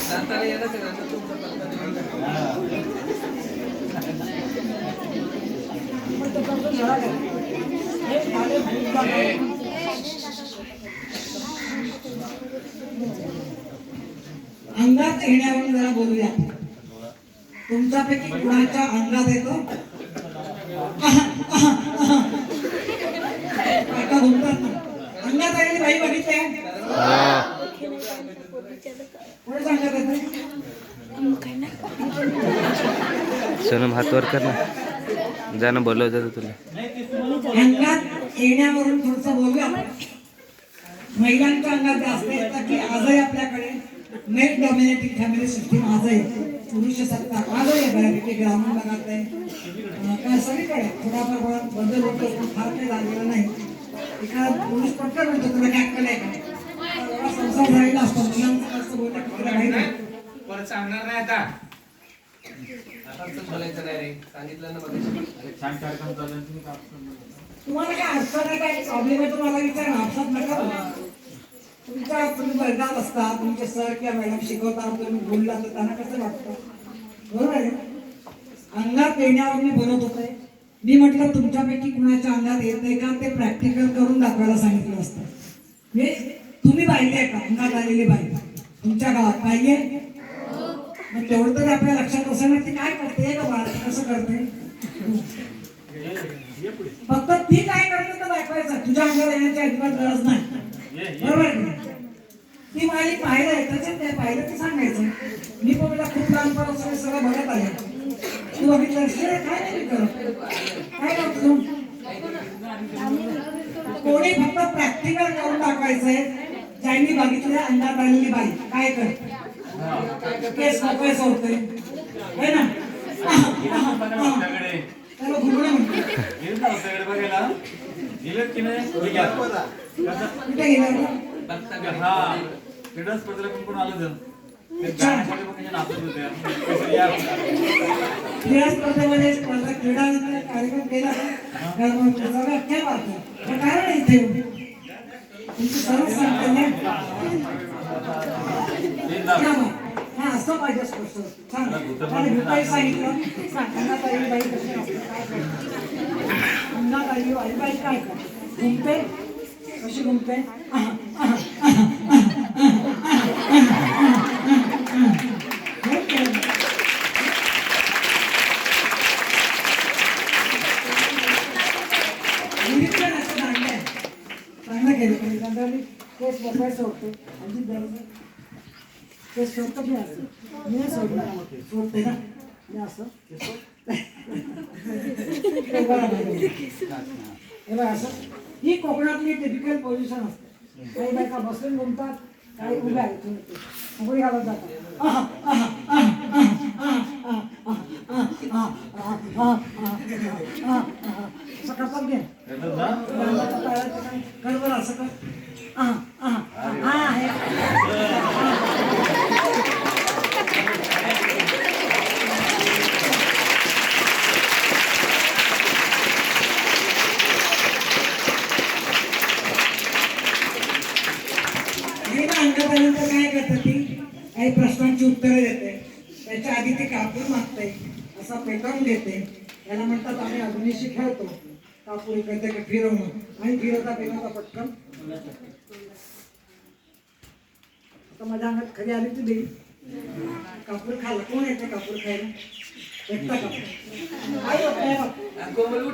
दाताला येणं सगळ्यांना तुमचा पत्ता देऊन अंगात येण्यावरून जरा बोलूया. तुमच्यापैकी कुणाच्या अंगात येतो? काका बोलतात ना. अंगात आलेली बाई बघितली कोणाच्या अंगात येते? सोनम हात वर कर ना. जाणं बोलव जातं तुला. अंगात येण्यावरून थोडस बोलूया. महिलांच्या अंगात जास्त येतं की आजही आपल्याकडे मेल डॉमिनेटिंग फॅमिली सिस्टीम आजही पुरुष सत्ता आजही आहे. बऱ्यापैकी ग्रामीण भागात आहे काय सगळीकडे थोडाफार बदल होतो पण फार काही झालेलं नाही. एखादा पुरुष पटकन म्हणतो तुला काय अक्कल आहे का? संसार झालेला असतो. मुलांचं असं बोललं की तुला काही नाही. परत सांगणार नाही आता. बोलायचं नाही रे. सांगितलं ना बघा. छान कार्यक्रम चालला. तुम्हाला काय अडचण आहे काय प्रॉब्लेम आहे तुम्हाला विचार आपसात नका. तुम्ही वर्गात असता तुमचे सर किंवा मॅडम शिकवतात तुम्ही बोलला तर त्यांना कसं वाटतं? बरोबर आहे. अंगात येण्यावर मी बोलत होते. मी म्हटलं तुमच्यापैकी कुणाच्या अंगात येते का ते प्रॅक्टिकल करून दाखवायला सांगितलं असतं. हे तुम्ही पाहिले का अंगात आलेली बाई तुमच्या गावात पाहिजे? मग तेवढं तरी आपल्या लक्षात असं ती काय करते का बाळ कसं करते. फक्त ती काय करते तर दाखवायचं. तुझ्या अंगात येण्याची अजिबात गरज नाही. बरोबर ती माझी पाहिलं आहे त्याच्यात काय पाहिलं ते सांगायचं. मी पण मला खूप लहानपणापासून सगळं बघत आले. तू बघितलं काय नाही करत काय करतो कोणी फक्त प्रॅक्टिकल करून दाखवायचंय. ज्यांनी बघितलं अंगात आलेली बाई काय करते केस मोकळे सोडते है ना. त्याला घुगडं म्हणते. बघायला गेलं की नाही कुठे गेलं? क्रीडा स्पर्धेला कोण आलं जण क्रीडा स्पर्धेमध्ये क्रीडा कार्यक्रम केला कारण इथे तुमची सरळ सांगते ना. हा असं पाहिजे स्पष्ट. सांग त्याला भुताई सांगितलं. सांग अन्नाताई बाई कशी असते काय करते. अन्नाताई आईबाई काय करते. घुमते कशी घुमते. निरीक्षण असं चांगलं चांगलं केलं तुम्ही. गंधारी केस मोकळा सोडतो अजित गरज केस सोडतो मी असं मी सोडलं सोडते ना मी असं हे बघा असं. ही कोकणातली टिपिकल पोझिशन असते. काही बायका बसून घुमतात काही उभ्या उभे घालत जातात. असं करतात घे गडबड असं कर. अंगापर्यंत काय करते ती काही प्रश्नांची उत्तरं देते. त्याच्या आधी ती कापूर मागते असा पेटवून घेते. याला म्हणतात आम्ही अग्निशी खेळतो. कापूर इकडे ते फिरवणं आणि फिरवता फिरवता पटकन. आता माझ्या अंगात खरी आली ती देईल. कापूर खायला कोण येते कापूर खायला भेटता का. काय होत नाही बघ. कोमल उठ.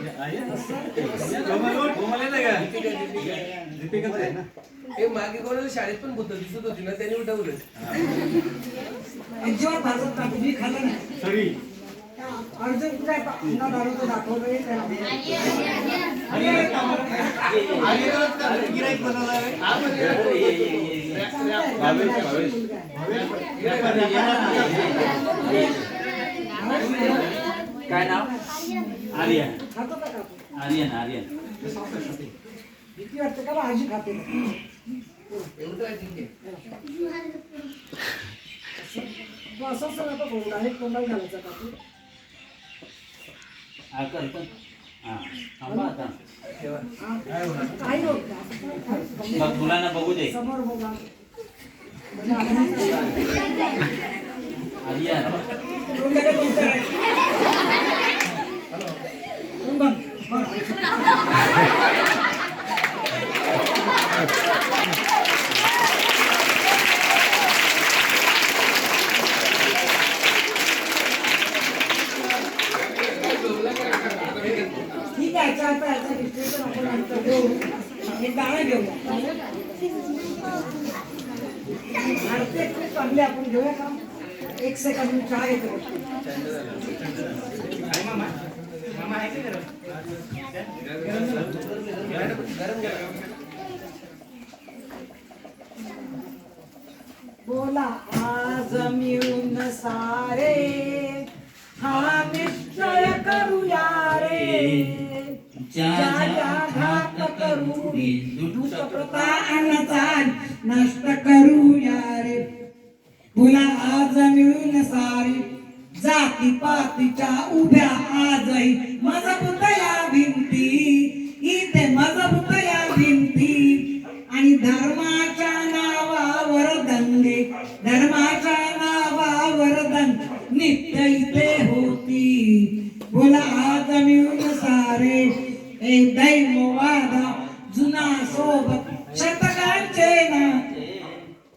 कोमल येतं का? दीपिकाच आहे ना. हे मागे कोणाला शाळेत पण भूत दिसत होती ना त्यांनी उठवलं. अजिबात भाजत नाही. तुम्ही खाल्लं नाही. सरी अर्जुन काय दारूचं दाखवलंय त्याला. गिराईक बनवला रे. काय नाव? आर्यन. खातो का कापूर. आर्यन आर्यन. भीती वाटते का आजी खाते. एवढं काय ठीक आहे. तू असंच नका करू. डायरेक्ट तोंडात घालायचा कापूर. हा करतो. हा थांबा आता. ठेवा. काही होत नाही. मग मुलांना बघू दे. समोर बघा. आर्यन. ठीक आहे. याचा विश्लेषण आपण नंतर घेऊ. एक गाणं घेऊया. आरती खूप चांगली आपण घेऊया का. एक सेकंड मी चहा घेतो. बोला आज मिळून सारे हा निश्चय करूया रे. ज्या घात करू दूत प्रथा अनचाल नष्ट करूया रे. बोला आज मिळून सारे जाती पातीच्या उभ्या आजही मजबूत या भिंती. इथे मजबूत या भिंती आणि धर्माच्या नावावर दंगे धर्माच्या नावावर दंग नित्य इथे होती. बोला आज मिळून सारे ए दैववादा जुना सोबत शतकांचे नाते.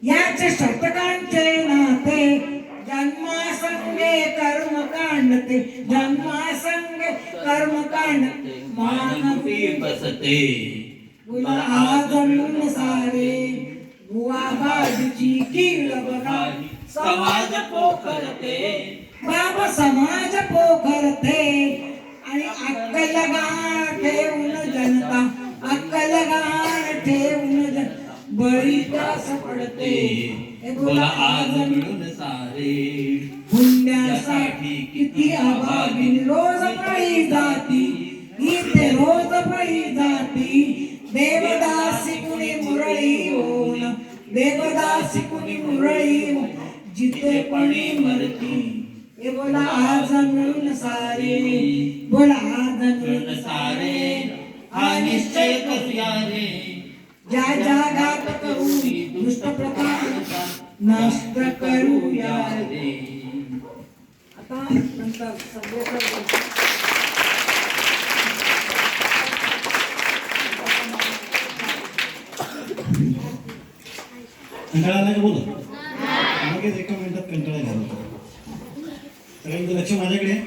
याचे शतकांचे नाते जन्मासंगे कर्मकांड ते जन्मासंगे कर्मकांड मानवी बसते. बोला आज मिळून सारे बुवा बाजूची कीळ बघा समाज पोखरते. बाबा समाज पोखरते आणि अक्कल गाण ठेवून जनता अक्कल गाण ठेवून जनता बळी त्यास पडते. बोला आज मिळून सारे पुण्यासाठी किती अभावी रोज पळी जाती. इथे रोज पळी जाती. देवदासी कुणी मुरळी होऊन देवदासी कुणी मुरळी होऊन जिथे पणी मरती. हे बोला आज मिळून सारे बोला आज मिळून सारे हा निश्चय करूया रे. ज्या ज्या घात करून दुष्ट प्रथा नष्ट करूया रे. आता नंतर सगळे कंटाळा आला का बोला लगेच एका मिनिटात कंटाळा घालवतो. सगळ्यांचं लक्ष माझ्याकडे आहे?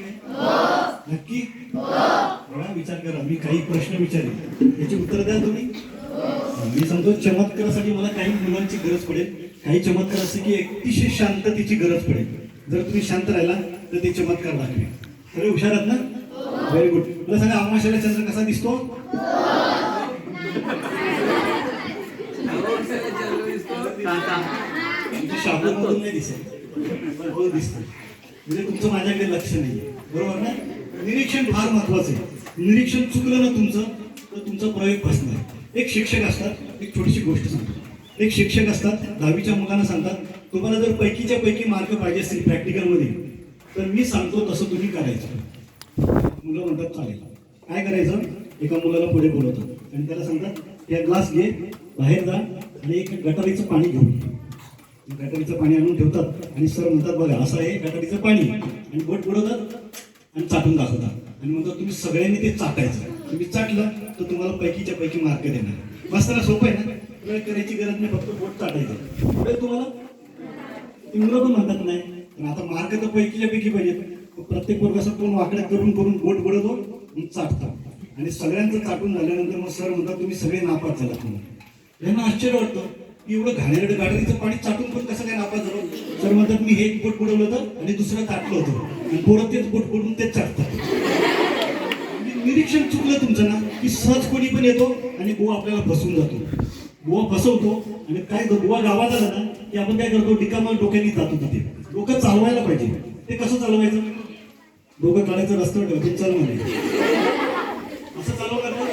नक्की बघा, विचार करा. मी काही प्रश्न विचारले याची उत्तर द्या तुम्ही. मी सांगतो चमत्कारासाठी मला काही मुलांची गरज पडेल. काही चमत्कार असे की अतिशय शांततेची गरज पडेल. जर तुम्ही शांत राहिला तर ते चमत्कार दाखवेल. सगळे हुशार आहात ना? Very good. मला सांगा अमावास्येला चंद्र कसा दिसतो? शाबूमधून नाही दिसत, हो दिसतं. म्हणजे तुमचं माझ्याकडे लक्ष नाहीये, बरोबर ना? निरीक्षण फार महत्वाचं आहे. निरीक्षण चुकलं ना तुमचं तर तुमचा प्रयोग फसणार. एक शिक्षक असतात, एक छोटीशी गोष्ट सांगतो. एक शिक्षक असतात, 10वीच्या मुलांना सांगतात तुम्हाला जर पैकीच्या पैकी मार्क पाहिजे असतील प्रॅक्टिकलमध्ये तर मी सांगतो तसं तुम्ही करायचं. मुलं म्हणतात चालेल. काय करायचं? एका मुलाला पुढे बोलवतात आणि त्याला सांगतात या ग्लास घे, बाहेर जा आणि एक गटारीचं पाणी घेऊन गटारीचं पाणी आणून ठेवतात आणि सर म्हणतात बघा असं आहे गटारीचं पाणी, आणि बोट बुडवतात आणि चाटून दाखवतात आणि म्हणतात तुम्ही सगळ्यांनी ते चाटायचं. तुम्ही चाटलं तर तुम्हाला पैकीच्या पैकी मार्क देणार. मस्त ना? सोपं आहे ना? प्रयोग करायची गरज नाही, फक्त बोट चाटायचं. पुढे तुम्हाला ती मुलं पण म्हणतात नाही पण आता मार्क तर पैकीच्या पैकी पाहिजेत. प्रत्येक वर्ग असं कोण वाकड्या करून करून बोट बुडवतो आणि चाटतात आणि सगळ्यांचं चाटून झाल्यानंतर मग सर म्हणतात तुम्ही सगळे नापास झालात म्हणून. यांना आश्चर्य वाटतं की एवढं घाणेरडं गाडीचं पाणी चाटून पण कसं काय नापास झालं? सर म्हणतात मी हे एक बोट बुडवलं होतं आणि दुसरं चाटलं होतं आणि पोरं तेच बोट बुडवून तेच चाटतात. निरीक्षण चुकलं तुमचं ना की सहज कोणी पण येतो आणि बुवा आपल्याला फसवून जातो. बुवा फसवतो आणि काय बुवा गावात आला ना की आपण काय करतो डिकामं डोक्याने जातो तिथे. डोकं चालवायला पाहिजे. ते कसं चालवायचं? डोकं काढायचं रस्त्यावर ठेवतो चाल म्हणे असं चालवणार ना?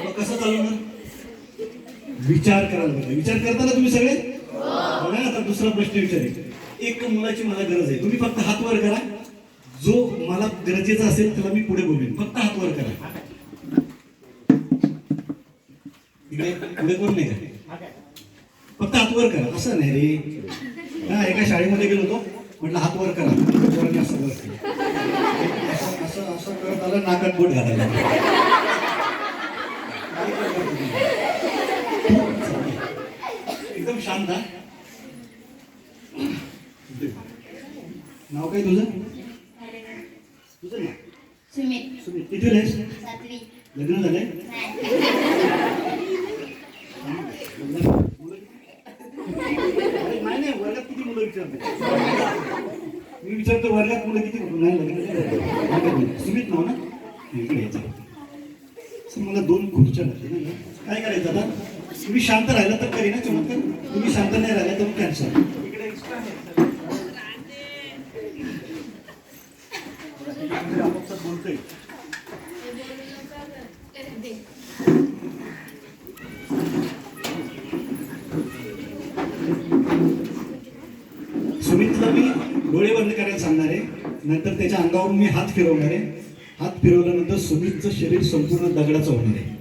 मग कसं चालवणार? विचार करायला पाहिजे. विचार करताना तुम्ही सगळे बघा. आता दुसरा प्रश्न विचारेल. एक मुलाची मला गरज आहे. तुम्ही फक्त हात वर करा. जो मला गरजेचा असेल त्याला मी पुढे बोलवेन. फक्त हात वर करा. इकडे पुढे कोण नाही का? फक्त हात वर करा. असं नाही रे. हा एका शाळेमध्ये गेलो होतो, म्हटलं हात वर करा. पोरांनी असं वर केलं. असं असं करत आलं नाकात बोट घालायला. एकदम शांत. नाव काय तुझं? तुझं ना? सुमित. सुमित. किती आहेस? 7वी. लग्न झालंय? नाही वर्गात किती मुलं विचारते? मी विचारतो वर्गात मुलं किती? नाही लग्न. सुमित नाव ना? इकडे यायचं. मला 2 खुर्च्या लागते ना. काय करायचं आता? तुम्ही शांत राहिला तर करी ना चमत्कार. तुम्ही शांत नाही राहिला तर कॅन्सर. इकडे एक्स्ट्रा आहे. बोलतोय सुमितला मी डोळे बंद करायला सांगणार आहे. नंतर त्याच्या अंगावरून मी हात फिरवणार आहे. हात फिरवल्यानंतर सुमितचं शरीर संपूर्ण दगडाचं होणार आहे.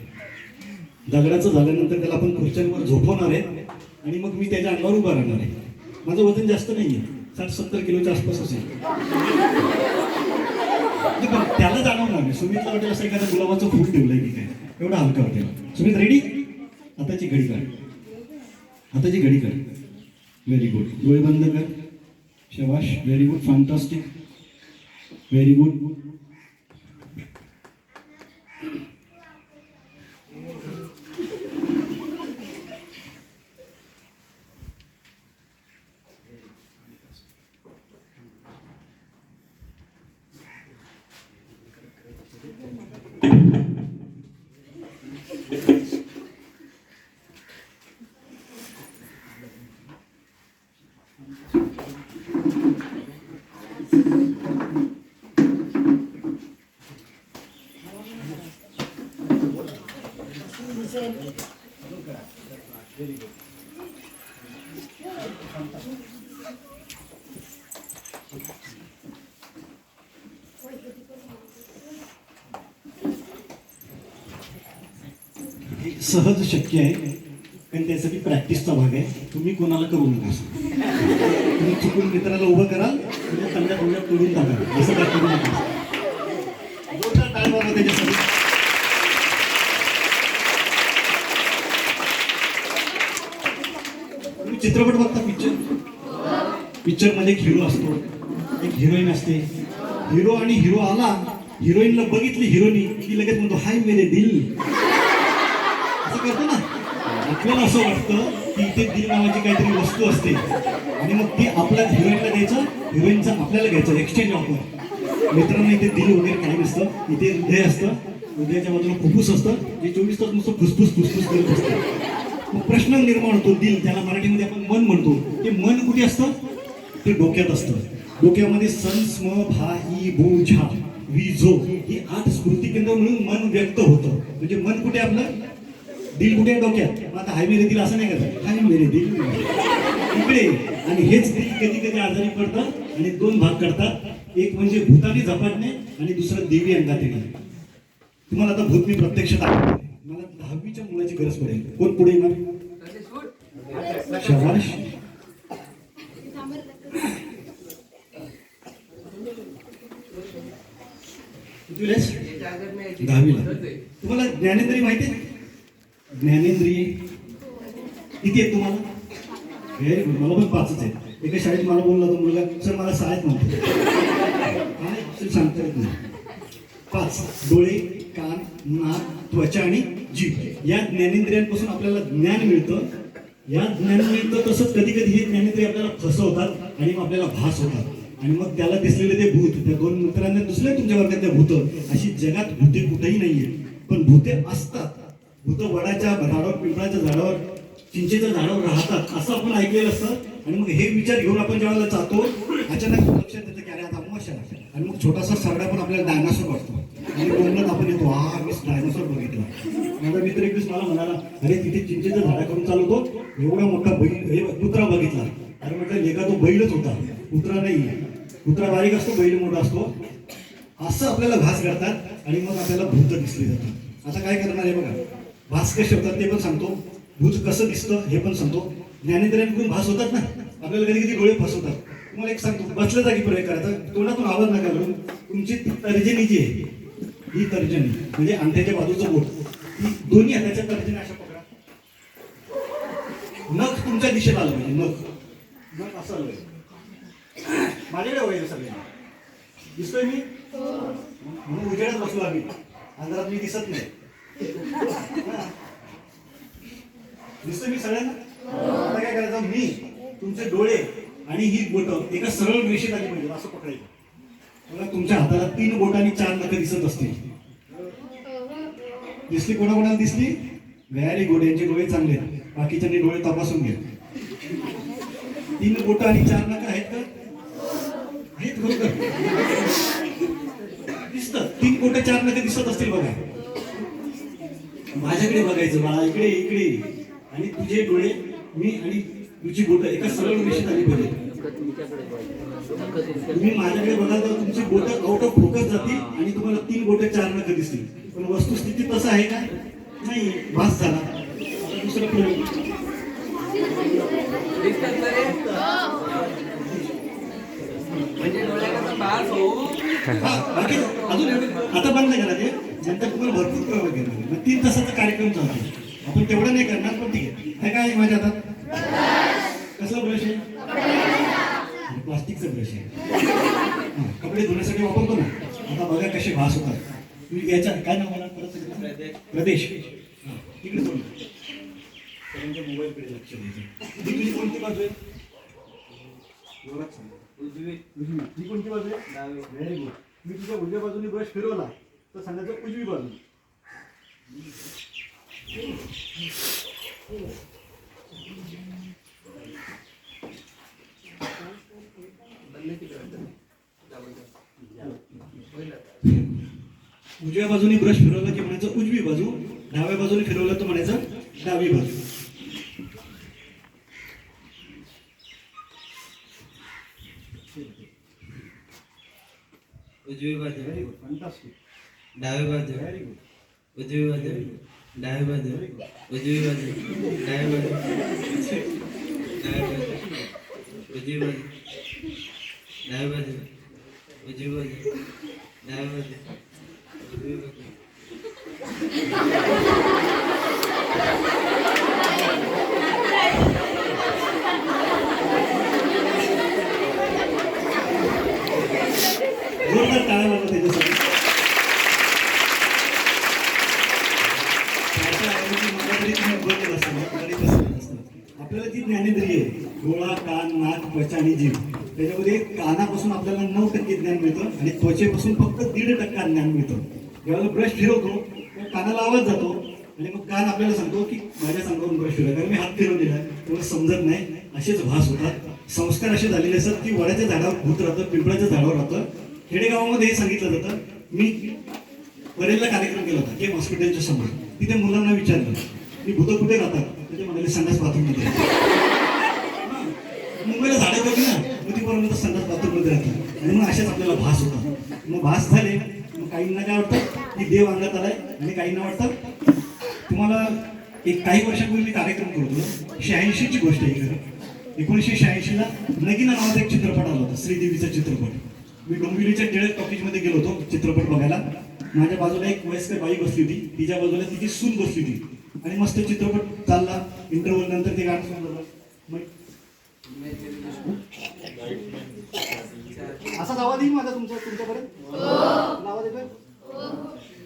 दगडाचं झाल्यानंतर त्याला आपण खुर्च्यांवर झोपवणार आहे आणि मग मी त्याच्या अंगावर उभा राहणार आहे. माझं वजन जास्त नाही आहे, 60-70 किलोच्या आसपास असेल. त्याला जाणवणार नाही. सुमितला वाटेल असं एखाद्या गुलाबाचं फूल ठेवलंय की काय, एवढा हलका वाटेल. सुमित रेडी? हाताची घडी काढ. हाताची घडी काढ. Very good. डोळे बंद कर. शाबाश. Very good. Fantastic. Very good. सहज शक्य आहे. कारण त्यासाठी प्रॅक्टिसचा भाग आहे. तुम्ही कोणाला करू नका तुम्ही चुकून मित्राला उभं कराल म्हणजे चांगल्या तोंडात तोडून टाकाल, असं काय करू नका. जोरदार टाळ्या वाजवा त्याच्यासाठी. तुम्ही चित्रपट बघता, पिक्चर मध्ये एक हिरो असतो, एक हिरोईन असते. हिरो आणि हिरो आला, हिरोईनला बघितली हिरोनी की लगेच म्हणतो हाय मेरे दिल, असं करतो ना. आपल्याला असं वाटतं की इथे दिल नावाची काहीतरी वस्तू असते आणि मग ती आपल्या हिरोईनला द्यायचं, हिरोईनचं आपल्याला घ्यायचं, एक्सचेंज ऑफर. मित्रांनो इथे दिल वगैरे काही नसतं, इथे हृदय असतं. हृदयाच्या बाजूला फुफ्फुस असतं जे 24 तास नुसतं फुसफुस फुसफुस करत असतं. मग प्रश्न निर्माण होतो, दिल ज्याला मराठीमध्ये आपण मन म्हणतो, ते मन कुठे असतं? ते डोक्यात असतं. डोक्यामध्ये सन स्म भा ई भू झा वी झो ही 8 स्मृती केंद्र म्हणून मन व्यक्त होतं. म्हणजे मन कुठे आपलं? दिल कुठे आहे? डोक्यात. मग आता हाय मेरे दिल असं नाही करत, हाय मेरे दिल इकडे. आणि हेच दिल कधी कधी आजारी पडतं आणि 2 भाग करतात. एक म्हणजे भूतानी झपाटणे आणि दुसरं देवी अंगात येणे. तुम्हाला आता भूत मी प्रत्यक्ष दाखवतो. मला 10वीच्या मुलाची गरज पडेल. कोण पुढे येणार? शाबाश. कितवीलास? 10वीला. तुम्हाला ज्ञानेंद्रिय माहिती आहे? ज्ञानेंद्रिय किती आहेत तुम्हाला? Very good. मला पण 5च आहेत. एका शाळेत मला बोलला तो मुलगा, सर मला 6 आहेत म्हणतो. काय सांगता येत नाही. 5 डोळे, कान, नाक, त्वचा आणि जीभ या ज्ञानेंद्रियांपासून आपल्याला ज्ञान मिळतं. या ज्ञान मिळतं तसंच कधी कधी हे ज्ञानेंद्रिय आपल्याला फसवतात आणि मग आपल्याला भास होतात आणि मग त्याला दिसलेले ते भूत, त्या 2 मित्रांना दुसऱ्या तुमच्या वर्गातल्या भूत. अशी जगात भूते कुठेही नाहीये, पण भूते असतात. भूत वडाच्या झाडावर, पिंपळाच्या झाडावर, चिंचेच्या झाडावर राहतात असं आपण ऐकलेलं असतं. आणि मग हे विचार घेऊन आपण ज्यावेळेला जातो, अचानक लक्षात येतं की अरे आता अमावस्या आहे. आणि मग छोटासा सरडा पण आपल्याला डायनासोर वाटतो आणि बोलण्यात आपण येतो, हा मी डायनासोर बघितला. माझा मित्र एक दिवस मला म्हणाला, अरे तिथे चिंचेचं झाडा करून चालवतो, एवढा मोठा बैल कुत्रा बघितला. अरे म्हटलं लेका तो बैलच होता, कुत्रा नाही. कुत्रा बारीक असतो, बैल मोठा असतो. असं आपल्याला भास करतात आणि मग आपल्याला भूत दिसली जातात. आता काय करणार आहे बघा, भास कसे होतात ते पण सांगतो, भूत कसं दिसतं हे पण सांगतो. ज्ञानेंद्रियांकडून भास होतात ना, आपल्याला कधी कधी डोळे फसवतात. तुम्हाला एक सांगतो, बसल्या जागी प्रयोग करायचा, तोंडातून आवाज नका करून. तुमची तर्जनी जी आहे, ही तर्जनी म्हणजे अंगठ्याच्या बाजूचं बोट, ही दोन्ही हाताच्या तर्जनी अशा पकडा. नख तुमच्या दिशेत आलं पाहिजे, नख असं आलं पाहिजे. माझ्याकडे वगैरे सगळे दिसतोय मी म्हणून उजेडात बसलो आम्ही, अंधारात मी दिसत नाही. दिसतोय मी सगळ्यांना. आता काय करायचं, मी तुमचे डोळे आणि ही बोट एका सरळ रेषेत आली पाहिजे, असं पकडायचं. मला तुमच्या हाताला 3 बोट आणि 4 नख दिसत असतील. दिसली? कोणाकोणाला दिसली? Very good. यांचे डोळे चांगले आहेत, बाकीच्यांनी डोळे तपासून घ्या. 3 बोट आणि 4 नख आहेत का? आहेत बरोबर. दिसतं 3 बोट 4 नख दिसत असतील बघा. माझ्याकडे बघायचं बाळा, इकडे इकडे. आणि तुझे डोळे, मी आणि तुझी बोट एका सरळ रेषेत आली पाहिजे. तुम्ही माझ्याकडे बघाल तर तुमची बोट आउट ऑफ फोकस जातील आणि तुम्हाला 3 बोट 4 नख दिसतील. पण वस्तुस्थिती तसं आहे का? नाही. भास झाला. आता दुसरा प्रयोग. म्हणजे डोळ्याचा भास होऊ. बाकी अजून आता बंद करा ते, नंतर तुम्हाला भरपूर प्रयोग घेणार. मग 3 तासाचा कार्यक्रम चालतो. आपण तेवढं नाही करणार, पण ठीक आहे. हे काय माझ्या हातात? कसला ब्रश आहे? प्लास्टिकचा ब्रश आहे. कपडे धुण्यासाठी वापरतो ना. आता बघा कसे भास होतात. तुम्ही याच्या काय नाव मला परत? प्रदेश. तिकडे सोडून त्यांच्या मोबाईलकडे लक्ष द्यायचं. तुझी कोणती बाजू आहे? उजवी. ही कोणती बाजू आहे? डावी. Very good. मी तुझ्या उजव्या बाजूने ब्रश फिरवला तर सांगायचं उजवी बाजू. उजव्या बाजूने ब्रश फिरवला की म्हणायचं उजवी बाजू, डाव्या बाजूने फिरवलं तर म्हणायचं डावी बाजू. उजवी बाजू, व्हेरी गुड. फंटास्टिक. डावी बाजू, व्हेरी गुड. उजवी बाजू, डाव्या बाजू उजवी बाजू डाव्या बाजू डाव्या बाजू उजवी बाजू डाव्या बाजू उजवी बाजू डाव्या बाजू उजवी बाजू जोरदार टाळ्या वाजवा त्याच्यासाठी. त्याच्या ऐवजी मला तरी तुम्ही बोलत असाल ना, तरी तसं नसतं. आपल्याला जी ज्ञानेंद्रिय आहे, डोळा, कान, नाक, त्वचा आणि जीभ, त्याच्यामध्ये कानापासून आपल्याला 9% ज्ञान मिळतं आणि त्वचेपासून फक्त 1.5% ज्ञान मिळतं. ज्यावेळेला ब्रश फिरवतो तर कानाला आवाज जातो आणि मग कान आपल्याला सांगतो की माझ्या सांगावरून ब्रश फिरवा, कारण मी हात फिरवलेला आहे, तेव्हा समजत नाही. असेच भास होतात. संस्कार असे झालेले असतात की वडाच्या झाडावर भूत राहतं, पिंपळाच्या झाडावर राहतं. खेडेगावामध्ये हे सांगितलं जातं. मी परेलला कार्यक्रम केला होता केम हॉस्पिटलच्या समोर. तिथे मुलांना विचारलं की भूत कुठे राहतात, तर ते म्हणाले संडास बाथरूममध्ये. मुंबईला झाडे बघ ना, मग ती बरोबर संडास बाथरूममध्ये राहतात. आणि मग असेच आपल्याला भास होतात. मग भास झाले मग काहींना काय वाटतं की देव अंगात आलाय आणि काहींना वाटतं. तुम्हाला एक काही वर्षापूर्वी कार्यक्रम करतो, 86ची गोष्ट आहे खरं. 1986ला नगीना नावाचा एक चित्रपट आला होता, श्रीदेवीचा चित्रपट. मी डोंबिवलीच्या टिळक टॉकीजमध्ये गेलो होतो चित्रपट बघायला. माझ्या बाजूला एक वयस्कर बाई बसली होती, तिच्या बाजूला तिची सून बसली होती आणि मस्त चित्रपट चालला. इंटरव्हल नंतर ते गाणं सुरू झालं. असाच आवाज येईल माझा तुमच्यापर्यंत? आवाज येतोय?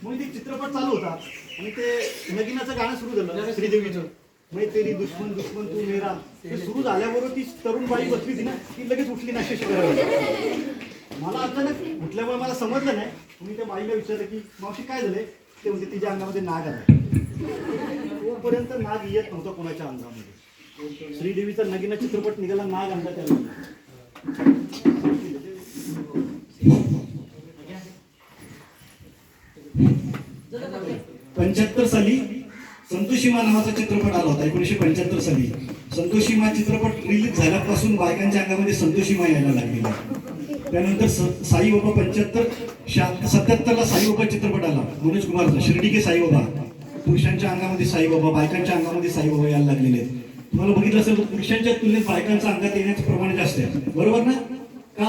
मग ते चित्रपट चालू होता आणि ते नगीनाचं गाणं सुरू झालं श्रीदेवीचं. मैं तेरी दुश्मन दुश्मन तू मेरा. ते सुरू झाल्याबरोबर ती तरुण बाई बसली होती ना, ती लगेच उठली ना अशी करायला. मला अचानक उठल्यामुळे मला समजलं नाही. मी त्या बाईला विचारलं की मावशी काय झालंय? ते म्हणजे तिच्या अंगामध्ये नाग आला. तोपर्यंत नाग येत नव्हता कोणाच्या अंगामध्ये. श्रीदेवीचा नगीना चित्रपट निघाला, नाग आणला त्याला. 75 साली संतोषीमा नावाचा चित्रपट आला होता. 1975 साली संतोषीमा चित्रपट रिलीज झाल्यापासून बायकांच्या अंगामध्ये संतोषीमा यायला लागलेला. त्यानंतर साईबाबा 77ला साईबाबा चित्रपट आला मनोज कुमारचा, शिर्डी के साईबाबा. पुरुषांच्या अंगामध्ये साईबाबा, बायकांच्या अंगामध्ये साईबाबा यायला लागलेले आहेत. तुम्हाला बघितलं असेल तर पुरुषांच्या तुलनेत बायकांच्या अंगात येण्याचं प्रमाण जास्त आहे, बरोबर ना? का?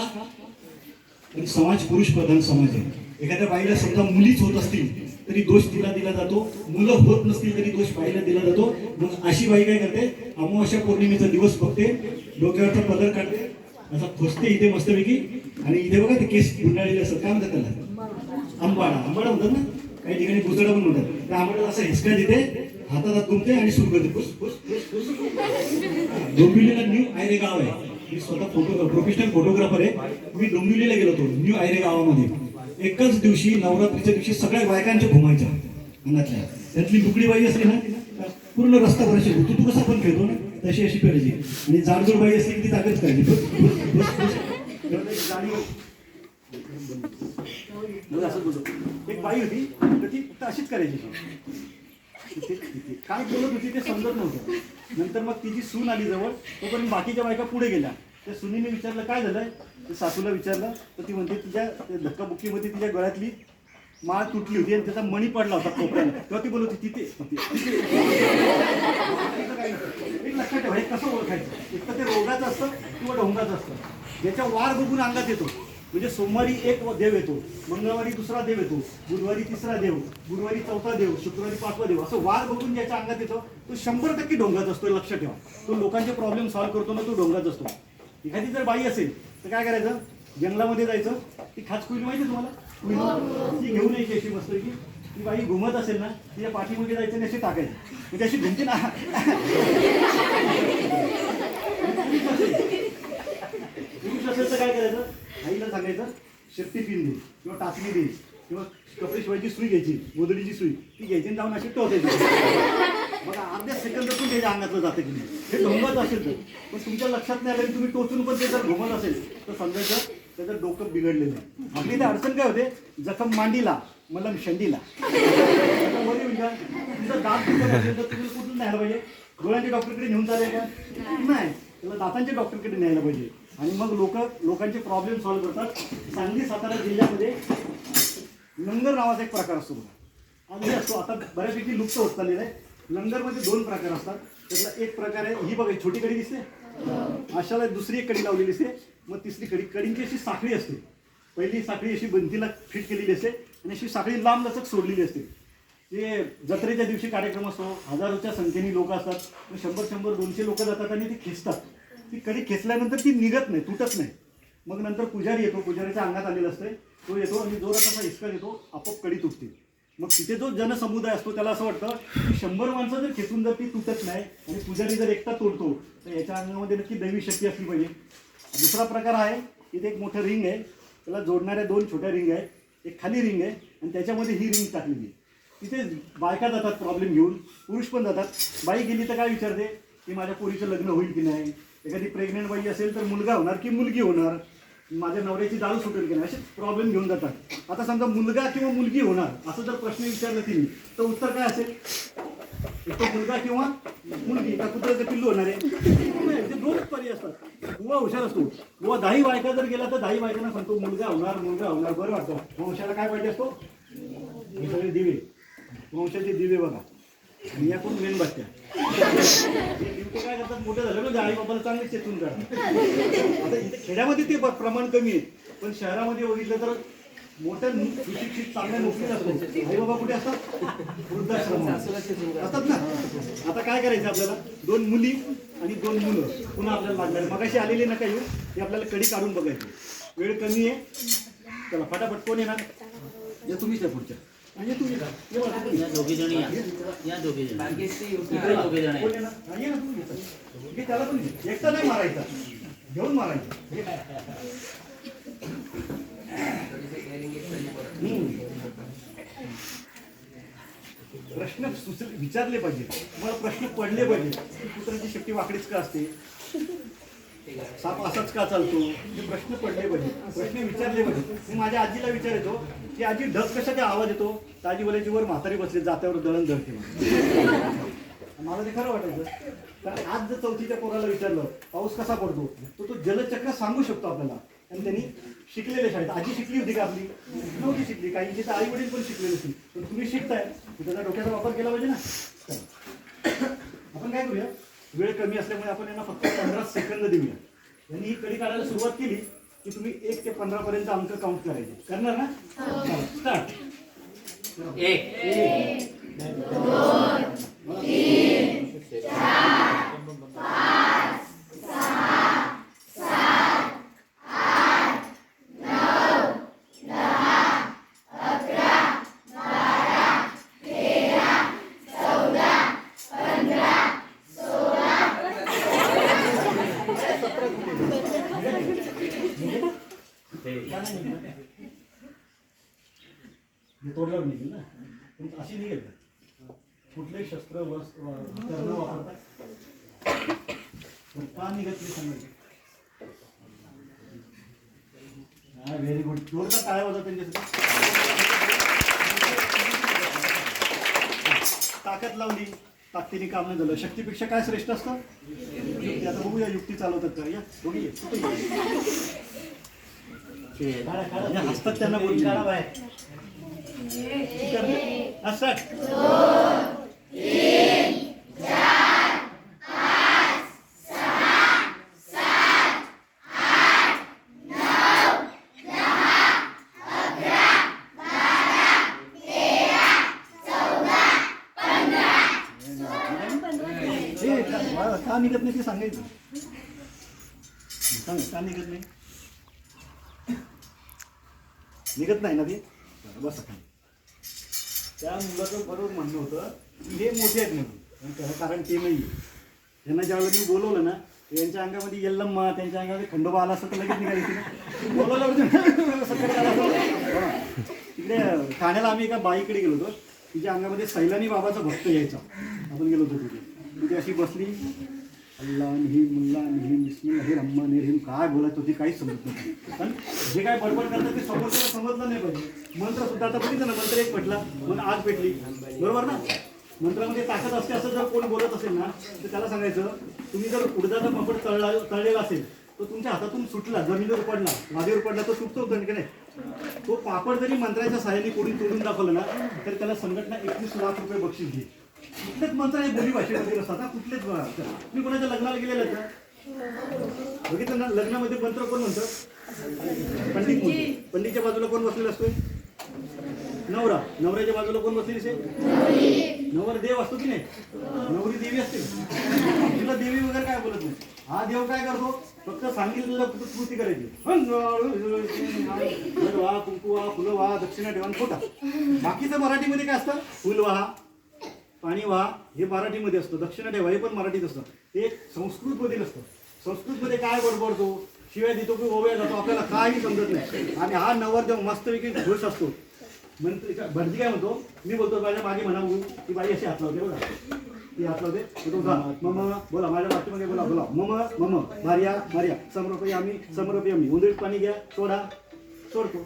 आणि समाज पुरुष प्रधान समाज आहे. एखाद्या बाईला समजा मुलीच होत असतील तरी दोष तिला दिला जातो, मुलं होत नसतील तरी दोष बाईला दिला जातो. मग अशी बाई काय करते, अमावस्या पौर्णिमेचा दिवस बघते, डोक्यावरचा पदर काढते, असा खोसते इथे मस्तपैकी, आणि इथे बघा ते केस गुंडाळलेले असतात. काय म्हणतात त्याला? आंबाडा. आंबाडा म्हणतात ना, काही ठिकाणी गुजडा पण म्हणतात. त्या आंबाड्याला असा हिसका देते, हातात घुमते आणि सुरू करते फुस फुस फुस फुस. डोंबिवलीला न्यू आयरे गाव आहे. मी स्वतः प्रोफेशनल फोटोग्राफर आहे. मी डोंबिवलीला गेलो होतो न्यू आयरे गावामध्ये. एकाच दिवशी नवरात्रीच्या दिवशी सगळ्या बायकांच्या घुमायच्या अंगातल्या. त्यातली दुकडी बाई असली ना पूर्ण रस्ता भरायची, तू कसा पण खेळतो ना तशी अशी करायची. आणि जाडजूड बाई असली की ती ताकद करायची. एक बाई होती तर ती फक्त अशीच करायची. काय बोलत होती ते समजत नव्हतं. नंतर मग तिची सून आली जवळ, तोपर्यंत बाकीच्या बायका पुढे गेल्या. त्या सुनीने विचारलं काय झालंय, ते सासूला विचारलं तर ती म्हणते तिच्या धक्काबुक्कीमध्ये तिच्या गळ्यातली माळ तुटली होती आणि त्याचा मणी पडला होता कोपऱ्याला. तेव्हा ती बोलत होती तिथे. एक लक्षात ठेवा, हे कसं ओळखायचं? एक तर ते रोगाचं असतं किंवा ढोंगाचं असतं. ज्याच्या वार बघून अंगात येतो, म्हणजे सोमवारी एक देव येतो, मंगळवारी दुसरा देव येतो, बुधवारी तिसरा देव, गुरुवारी चौथा देव, शुक्रवारी पाचवा देव, असं वार बघून ज्याच्या अंगात येतो तो 100% ढोंगाच असतो. लक्षात ठेवा, तो लोकांचे प्रॉब्लेम सॉल्व्ह करतो ना, तो ढोंगाच असतो. एखादी जर बाई असेल तर काय करायचं, जंगलामध्ये जायचं, ती खाचकुली माहिती तुम्हाला, ती घेऊन यायची अशी मस्त की. ती बाई घुमत असेल ना, तिच्या पाठीमध्ये जायचं आणि अशी टाकायची, म्हणजे अशी घुमते ना. पुरुष असेल तर काय करायचं, आईला सांगायचं शेपटी पिन दे किंवा टाचणी दे किंवा कपडे शिवायची सुई घ्यायची, गोदडीची सुई ती घ्यायची आणि जाऊन अशी टोचायची. बघा अर्ध्या सेकंदातून त्याच्या अंगातलं जातं की नाही. हे ढोंगाच असेल तर, पण तुमच्या लक्षात नाही आलं, तुम्ही टोचून पण ते जर घुमत असेल तर समजायचं त्याचं डोकं बिघडलेलं आहे. आपली इथे अडचण काय होते, जखम मांडीला मलम शंडीला. तुमचा दात दुखत असेल तर तुम्ही कुठून न्यायला पाहिजे, डोळ्यांच्या डॉक्टरकडे नेऊन चालेल का? नाही, त्याला दातांच्या डॉक्टरकडे न्यायला पाहिजे. आणि मग लोकांचे प्रॉब्लेम सॉल्व्ह करतात. सांगली सातारा जिल्ह्यामध्ये लंगर नावाचा एक प्रकार असतो बघा. आणि हे असतो आता बऱ्यापैकी लुप्त होत चाललेलं आहे. लंगरमध्ये 2 प्रकार असतात. त्यातला एक प्रकार आहे, ही बघा छोटी कडी दिसते, अशाला दुसरी एक कडी लावलेली असते, मग तिसरी कडी. कडींची अशी साखळी असते. पहिली साखळी अशी भिंतीला फिट केलेली असते आणि अशी साखळी लांब लचक सोडलेली असते. ते जत्रेच्या दिवशी कार्यक्रम असतो, हजारोच्या संख्येने लोक असतात, 100 200 लोक जातात आणि ती खेचतात. ती कडी खेचल्यानंतर ती निघत नाही, तुटत नाही. मग नंतर पुजारी येतो, पुजारीच्या अंगात आलेला असते, तो येतो आणि जोरात असा हिसका देतो, आपोआप कडी तुटते. मग तिथे जो जनसमुदाय असतो त्याला असं वाटतं की 100 माणसं जर खेचून जर ती तुटत नाही आणि पुजारी जर एकटा तोडतो तर याच्या अंगामध्ये नक्की दैवी शक्ती असली पाहिजे. दुसरा प्रकार आहे, इथे एक मोठं रिंग आहे, त्याला जोडणाऱ्या 2 छोट्या रिंग आहेत, एक खाली रिंग आहे आणि त्याच्यामध्ये ही रिंग टाकलेली. तिथे बायका जातात प्रॉब्लेम घेऊन, पुरुष पण जातात. बाई गेली तर काय विचारते की माझ्या पोरीचं लग्न होईल की नाही, एखादी प्रेग्नेंट बाई असेल तर मुलगा होणार की मुलगी होणार, माझ्या नवऱ्याची दारू सुटेल की नाही, असे प्रॉब्लेम घेऊन जातात. आता समजा मुलगा किंवा मुलगी होणार असं जर प्रश्न विचारला तिने तर उत्तर काय असेल? एक तो मुलगा किंवा मुलगी का कुत्र्याचं पिल्लू होणार आहे. ते 2 पर्याय असतात. बुवा हुशार असतो, बुवा 10 बायका जर गेला तर 10 बायकांना सांगतो मुलगा होणार मुलगा होणार, बरं वाटतं. वंशाला काय पाहिजे असतो? हे सगळे दिवे, वंशाचे दिवे बघा, आणि याकडून मेणबत्त्या. दिवटे काय करतात, मोठे झाले म्हणजे आई बाबाला चांगले चेतून करतात. आता इथे खेड्यामध्ये ते प्रमाण कमी आहे, पण शहरामध्ये बघितलं तर मोठ्या सुशिक्षित चांगल्या नोकरीत असतो. आई बाबा कुठे असतात? वृद्धाश्रम असतात ना. आता काय करायचं आपल्याला? 2 मुली आणि 2 मुलं पुन्हा आपल्याला लागणार. मगाशी आलेली नका येऊ, ते आपल्याला कडी काढून बघायची. वेळ कमी आहे, चला फटाफट. कोण येणार? या तुम्हीच या पुढच्या. आणि तुम्ही का? या दोघी जणी या दोघी जण इकडे दोघे जण कोण येणार? हा, ये ना तुम्ही येता. हे त्याला पण घे. एकटा नाही मारायचा, घेऊन मारायचं. प्रश्न विचारले पाहिजे, मला प्रश्न पडले पाहिजे. पुत्राची शक्ती वाकडीच का असते, साप असाच का चालतो, हे प्रश्न पडले पाहिजे, प्रश्न विचारले पाहिजे. मी माझ्या आजीला विचारायचो की आजी ढग कशाचा आवाज येतो, तर आजी बोलायची वर म्हातारी बसली जात्यावर दळण दळते. मला ते खरं वाटायचं. तर आज जर 4थीच्या पोराला विचारलं पाऊस कसा पडतो, तर तो जलचक्र सांगू शकतो आपल्याला. आणि त्यांनी शिकलेल्या शाळेत. आजी शिकली होती का आपली? नव्हती शिकली. काहींची तर आई वडील पण शिकले नसतील. पण तुम्ही शिकताय, त्याचा डोक्याचा वापर केला पाहिजे ना. आपण काय करूया, वेळ कमी असल्यामुळे आपण यांना फक्त 15 सेकंद देऊया. यांनी ही कडी काढायला सुरुवात केली की तुम्ही 1 ते 15 पर्यंत अंक काउंट करायचे. करणार ना? स्टार्ट. 1 2 3 4 5 6 7 8 9 10 11 12 13 14 15 तोडल्यावर निघेल ना, पण अशी निघेल का? कुठलेही शस्त्र करणं वापरतात का निघत नाही सांगायचं. हा, व्हेरी गुड. जोरदार टाळ्या वाजवा त्यांच्यासाठी. ताकद लावली, ताकदीने काम नाही झालं. शक्तीपेक्षा काय श्रेष्ठ असतं? युक्ती. आता बघूया युक्ती चालवतात का. या दोघी हसतात त्यांना बोल काढा बाहेर. असतात 2 3 4 5 6 7 8 9 10 11 12 13 14 15 का निघत नाही ते सांगायचं. सांग का निघत नाही? निघत नाही ना ते. बस त्या मुलाचं बरोबर म्हणणं होतं की हे मोठे आहेत म्हणून, कारण ते नाही. यांना ज्यावेळेला मी बोलवलं ना, यांच्या अंगामध्ये यल्लम्मा, त्यांच्या अंगामध्ये खंडोबा आला असं तर लगेच निघायची ना. बोलवलं तिकडे ठाण्याला आम्ही एका बाईकडे गेलो होतो, तिच्या अंगामध्ये सैलानी बाबाचा भक्त यायचा. आपण गेलो होतो तिथे अशी बसली, अल्ला निहीम मुल्ला निहीम बिस्मिल्लाहिर रहमानिर रहीम, काय बोलत होती काहीच समजत नाही. पण जे काय बडबड करतात ते समोरच्याला समजलं नाही पाहिजे. मंत्र सुद्धा आता बघितलं ना, मंत्र एक पेटला मग आग पेटली, बरोबर ना. मंत्रामध्ये ताकद असते असं जर कोण बोलत असेल ना, तर त्याला सांगायचं तुम्ही जर उडदाचा पापड तळलेला असेल तो तुमच्या हातातून सुटला, जमिनीवर पडला, मातीवर पडला, तो तुटतो की नाही. तो पापड जरी मंत्राच्या सहाय्याने कोणी तोडून दाखवलं ना, तर त्याला संघटना 21 लाख रुपये बक्षीस घे. कुठलेच मंत्र हे बोली भाषेमध्ये नसतात हा, कुठलेच बघा. मी कोणाच्या लग्नाला गेलेलं का बघितलं ना, लग्नामध्ये मंत्र कोण म्हणतं? पंडित म्हणतो. पंडितच्या बाजूला कोण बसलेला असतोय? नवरा. नवऱ्याच्या बाजूला कोण बसलेली असेल? नवर देव असतो की नाही, नवरी देवी असते. तिला देवी वगैरे काय बोलत नाही. हा देव काय करतो? फक्त सांगितलेलं कृती करायची. वा, कुंकू वा, फुलं वा, दक्षिणा ठेवा, खोटा. बाकीचं मराठीमध्ये काय असतं? फुल वाहा, पाणी वाहा, हे मराठीमध्ये असतं. दक्षिणा ठेवा हे पण मराठीत असतं. ते संस्कृतमध्ये नसतं. संस्कृतमध्ये काय बडबडतो, शिवाय देतो की ओव्या जातो, आपल्याला काही समजत नाही. आणि हा नवरदेव मस्तपैकी खुश असतो. भटजी काय म्हणतो, मी बोलतो माझ्या मागे म्हणा की बाई अशी हात लावते बघा, ती हात लावते, मम बोला, माझ्या बाबतीमध्ये बोला बोला, मम मम मारिया मारिया, समरोपी आम्ही समरोपी आम्ही, उंदरीत पाणी घ्या, सोडा, सोडतो.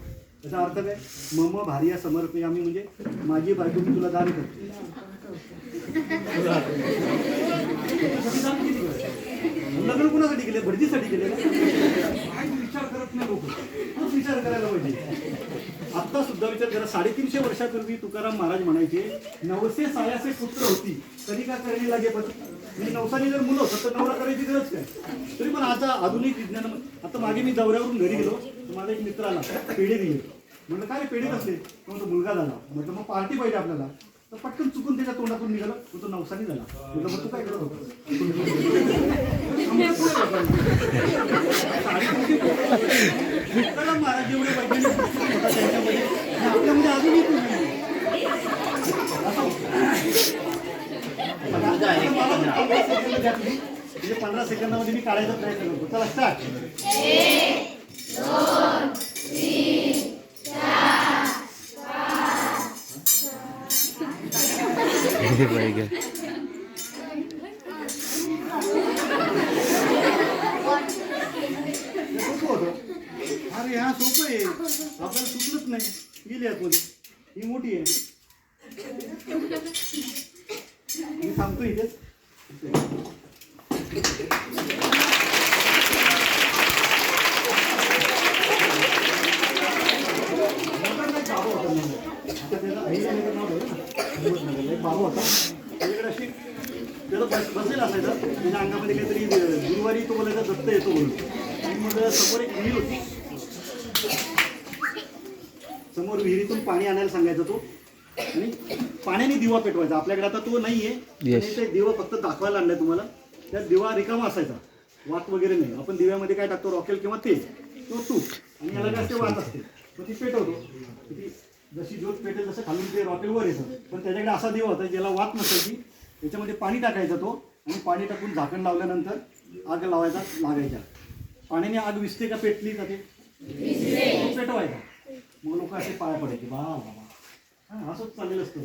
त्याचा अर्थ काय? मम भारिया समर्पी आम्ही म्हणजे माझी बायको मी तुला दान करते. लग्न कुणासाठी केले? भटजीसाठी केले ना. काय विचार करत नाही लोक, खूप विचार करायला पाहिजे. आता सुद्धा विचार करा, 350 वर्षापूर्वी तुकाराम महाराज म्हणायचे, 900 सायाचे पुत्र होती तरी का करायला लागे. पण म्हणजे 900 जर मुलं होतं तर नवरा करायची गरज काय? तरी पण आता आधुनिक विज्ञान. आता मागे मी दौऱ्यावरून घरी गेलो, माझा एक मित्र आला, पेढे दिले. म्हटलं काय पेढे कसले? तो मुलगा झाला. म्हटलं मग पार्टी पाहिजे आपल्याला. तर पटकन चुकून त्याच्या तोंडातून निघालं, तो 900 झाला. म्हटलं मग तू काय करत होता? महाराज जेवढे वैज्ञानिक होता त्यांच्यामध्ये आपल्यामध्ये अजूनही 15 सेकंदामध्ये मी काढायचा प्रयत्न करतो. चला स्टार्ट. 1 2 3 हे बाई गं. अरे हा सोपं आहे, आपल्याला सुचलंच नाही. गेली आतमध्ये, ही मोठी आहे. मी थांबतो इथेच. बाबा होता त्याच्याकडे अशी त्याला बसेल असायचं. त्याच्या अंगामध्ये काहीतरी गुरुवारी तो बोलायचा दत्त येतो म्हणून. आणि मग समोर एक विहीर होती, समोर विहिरीतून पाणी आणायला सांगायचा तो, आणि पाण्याने दिवा पेटवायचा. आपल्याकडे आता तो नाहीये, ते दिवा फक्त दाखवायला आणलाय तुम्हाला. त्यात दिवा रिकामा असायचा, वात वगैरे नाही. आपण दिव्यामध्ये काय टाकतो? रॉकेल किंवा तेल किंवा तूप, आणि याला काय असते? वात असते. मग ती पेटवतो. ती जशी ज्योत पेटेल तसं खालून ते रॉकेल वर येतं. पण त्याच्याकडे असा दिवा होता ज्याला वात नसायची. त्याच्यामध्ये पाणी टाकायचा तो, आणि पाणी टाकून झाकण लावल्यानंतर आग लावायचा लागायच्या. पाण्याने आग विसते का पेटली का? ते पेटवायचा. मग लोक असे पाया पडायचे, बा बाबा. हां, असंच चाललेलं असतं.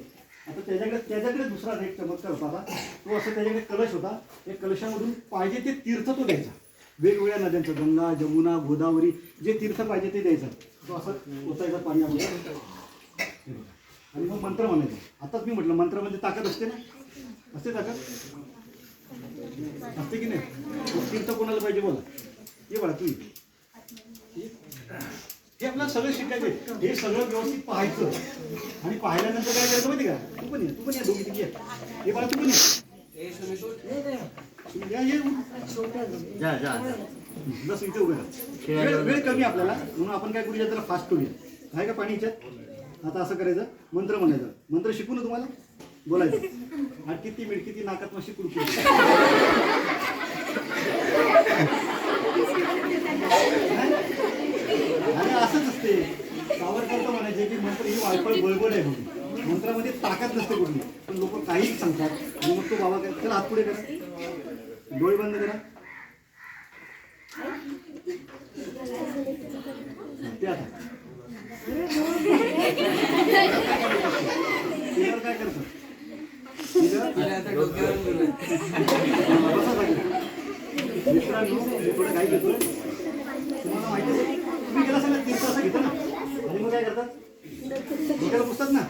आता त्याच्याकडे दुसरा एक चमत्कार होता. तो असं त्याच्याकडे कलश होता. त्या कलशामधून पाहिजे ते तीर्थ तो द्यायचा. वेगवेगळ्या नद्यांचं, गंगा, जमुना, गोदावरी, जे तीर्थ पाहिजे ते द्यायचं. तो असं ओतायचा पाण्यामध्ये, आणि मग मंत्र म्हणायचा. आताच मी म्हटलं मंत्रामध्ये ताकद असते ना, असते ताकद असते की नाही? तीर्थ कोणाला पाहिजे बोला? ये बघा तू, हे आपल्याला सगळं शिकायचं. हे सगळं व्यवस्थित पाहायचं, आणि पाहिल्यानंतर काय करायचं माहिती का? तू पण ये दोघी तिघी. हे बघा तू पण ये. बस इथे उभे राहा. वेळ कमी आपल्याला, म्हणून आपण काय करूया, त्याला फास्ट करूया. आहे का पाणी याच्यात? आता असं करायचं, मंत्र म्हणायचं. मंत्र शिकू ना तुम्हाला? बोलायचं. आणि किती मिळकी ती नाकात मशी कुडकुड. आणि असंच असते. सावरकर म्हणायचे की मंत्र ही वायफळ बळबळ आहे म्हणून. मंत्रामध्ये ताकद नसते कुठली, पण लोक काहीही सांगतात. आणि मग तो बाबा काय, त्याला हात पुढे करा, डोळे बंद करा. ते आता काय करतो? मित्रांनो, थोडं काही घेतो. तुम्हाला माहिती आहे, तुम्ही गेला सगळं तीर्थ असं घेतो ना, आणि मग काय करतात? डोक्याला पुसतात ना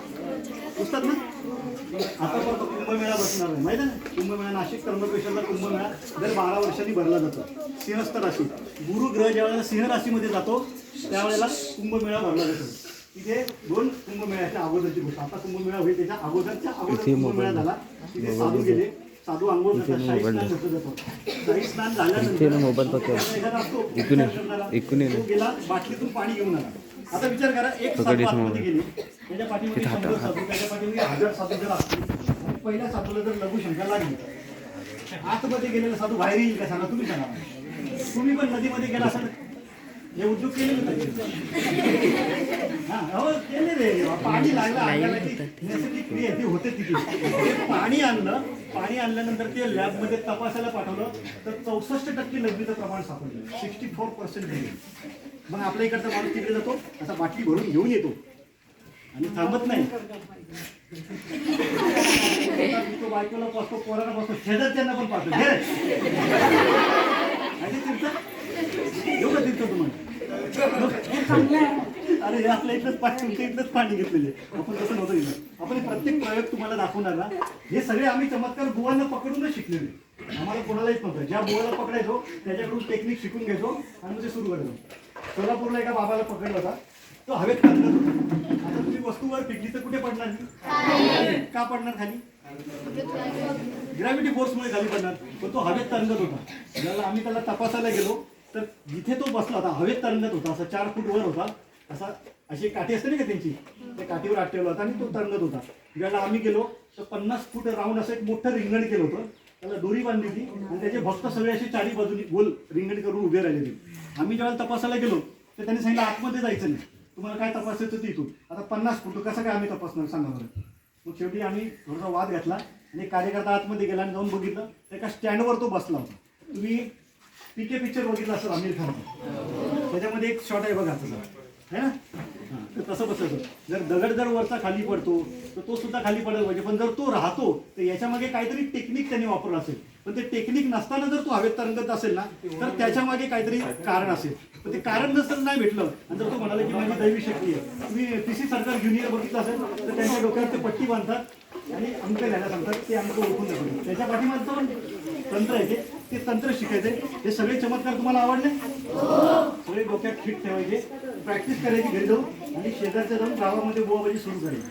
आता पण कुंभमेळा बसणार आहे माहिती आहे ना. कुंभमेळा नाशिक त्र्यंबकेश्वरला कुंभमेळा दर 12 वर्षांनी भरला जातो. सिंहस्थ राशी गुरु ग्रह ज्या वेळेला सिंह राशीमध्ये जातो त्यावेळेला कुंभमेळा भरला जातो. तिथे 2 कुंभमेळ्याच्या अगोदरची गोष्ट. आता कुंभमेळा होईल त्याच्या अगोदर कुंभमेळा झाला. तिथे साधू गेले. साधू आंघोळ करतात. शाही स्नान घेतलं जातं. शाही स्नान झाल्यानंतर तो गेला बाटलीतून पाणी घेऊन आला. आता विचार करा एक साधू आतमध्ये गेले त्याच्या पाठीमध्ये 100 साधू त्याच्या पाठीमध्ये 1000 साधू जर असतील आणि पहिल्या साधूला जर लघुशंका लागली आतमध्ये गेलेला साधू बाहेर येईल का सांगा तुम्ही सांगा. तुम्ही पण नदीमध्ये गेला असाल हे उद्योग केले हो केले रे. पाणी लागलं अंगाला की नैसर्गिक क्रिया ती होते तिथे. ते पाणी आणल्यानंतर ते लॅबमध्ये तपासायला पाठवलं तर 64% लघवीचं प्रमाण सापडलं. 64% गेले. मग आपल्या इकडचा माणूस तिकडे जातो असा बाटली भरून घेऊन येतो आणि थांबत नाही. तो बायकोला पाहतो पोराला पाहतो शेजारच्यांना पण पाहतो एवढं तिथं तुम्हाला अरे हे आपल्या इथलंच पाणी तुमच्या इथलंच पाणी घेतलेले आपण तसं नव्हतं गेलं. आपण प्रत्येक प्रयोग तुम्हाला दाखवणार ना हे सगळे आम्ही चमत्कार बुवांना पकडूनच शिकलेले. आम्हाला कोणालाच नव्हतं. ज्या बुवाला पकडायचो त्याच्याकडून टेक्निक शिकून घ्यायचो आणि मग ते सुरू करायचो. सोलापूरला एका बाबाला पकडला होता. तो हवेत तरंगत होता. आता तुम्ही वस्तूवर पिकली तर कुठे पडणार नाही. का पडणार खाली. ग्रॅव्हिटी फोर्समुळे खाली पडणार. पण तो हवेत तरंगत होता. ज्याला आम्ही त्याला तपासायला गेलो तर जिथे तो बसला होता हवेत तरंगत होता. असा 4 फूट वर होता. असा अशी काठी असते ना का त्यांची त्या काठीवर आठवला होता आणि तो तरंगत होता. ज्याला आम्ही गेलो तर 50 फूट राऊंड असं एक मोठं रिंगण केलं होतं. त्याला दोरी बांधली होती आणि त्याचे भक्त सगळे असे 4 बाजूनी गोल रिंगण करून उभे राहिलेले. आम्ही ज्यावेळेला तपासायला गेलो तर त्यांनी सांगितलं आतमध्ये जायचं नाही. तुम्हाला काय तपासायचं ते इथून. आता 50 फूट कसं काय आम्ही तपासणार सांगा बरं. मग शेवटी आम्ही थोडासा वाद घातला आणि कार्यकर्ता आतमध्ये गेला आणि जाऊन बघितलं एका स्टँडवर तो बसला होता. तुम्ही पीके पिक्चर बघितला असेल आमिर खान त्याच्यामध्ये एक शॉट आहे बघा तसा है ना. तर तसं बसायचं. जर वरचा खाली पडतो तर तो सुद्धा खाली पडायला पाहिजे. पण जर तो राहतो तर याच्यामागे काहीतरी टेक्निक त्यांनी वापरलं असेल. पण ते टेक्निक नसताना जर तो हवेत तरंगत असेल ना तर त्याच्या मागे काहीतरी कारण असेल. पण ते कारण जर नाही भेटलं आणि जर तो म्हणाला की माझी दैवी शक्ती आहे. तुम्ही PC सरकार ज्युनियर बघितलं असेल तर त्यांच्या डोक्यावर ते पट्टी बांधतात आणि अंक घ्यायला सांगतात. ते अंक ओळखून जातात. त्याच्या पाठीमागचं पण तंत्र आहे ते तंत्र शिकायचे. हे सगळे चमत्कार तुम्हाला आवडले. सगळे डोक्यात फिट ठेवायचे. प्रॅक्टिस करायची घरी जाऊन आणि शेजारच्या जाऊन गावामध्ये बुवाबाजी सुरू करायची.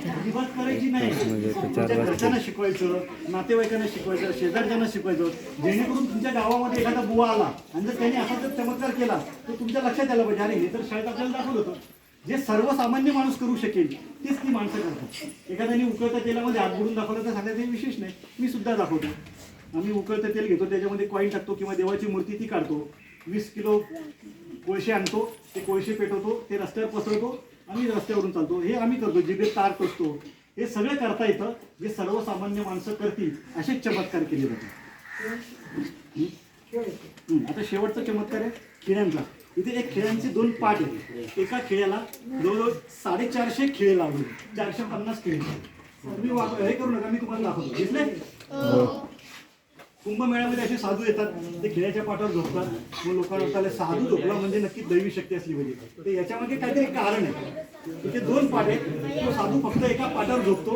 अजिबात करायची नाही. तुमच्या घरच्यांना शिकवायचं नातेवाईकांना शिकवायचं शेजारच्यांना शिकवायचं जेणेकरून तुमच्या गावामध्ये एखादा बुवा आला आणि जर त्यांनी असा जर चमत्कार केला तर तुमच्या लक्षात आलं पाहिजे अरे हे तर शाळेत आपल्याला दाखवलं होतं. जे सर्वसामान्य माणूस करू शकेल तेच ती माणसं करतात. एखाद्याने उकळत्या तेलामध्ये हात बुडून दाखवलं तर सांगायचं विशेष नाही. मी सुद्धा दाखवतो. आम्ही उकळतं तेल घेतो त्याच्यामध्ये कॉईन टाकतो किंवा देवाची मूर्ती ती काढतो. 20 किलो कोळशे आणतो ते कोळशे पेटवतो ते रस्त्यावर पसरवतो आम्ही रस्त्यावरून चालतो. हे आम्ही करतो. जिथे तार टोचतो हे सगळं करता येतं. जे सर्वसामान्य माणसं करतील असेच चमत्कार केले जातात. आता शेवटचा चमत्कार आहे खिळ्यांचा. इथे एक खिळ्यांचे 2 पाट आहेत. एका खिळ्याला जवळजवळ 450 खिळे लावले. 450 खिळे. तुम्ही हे करू नका मी तुम्हाला दाखवतो. दिसले. कुंभमेळ्यामध्ये असे साधू येतात ते खिळ्याच्या पाठावर झोपतात. मग लोकांना वाटतं साधू झोपला म्हणजे नक्की दैवी शक्ती असली पाहिजे. तर याच्यामागे काहीतरी कारण आहे. इथे 2 पाट आहेत. तो साधू फक्त एका पाटावर झोपतो.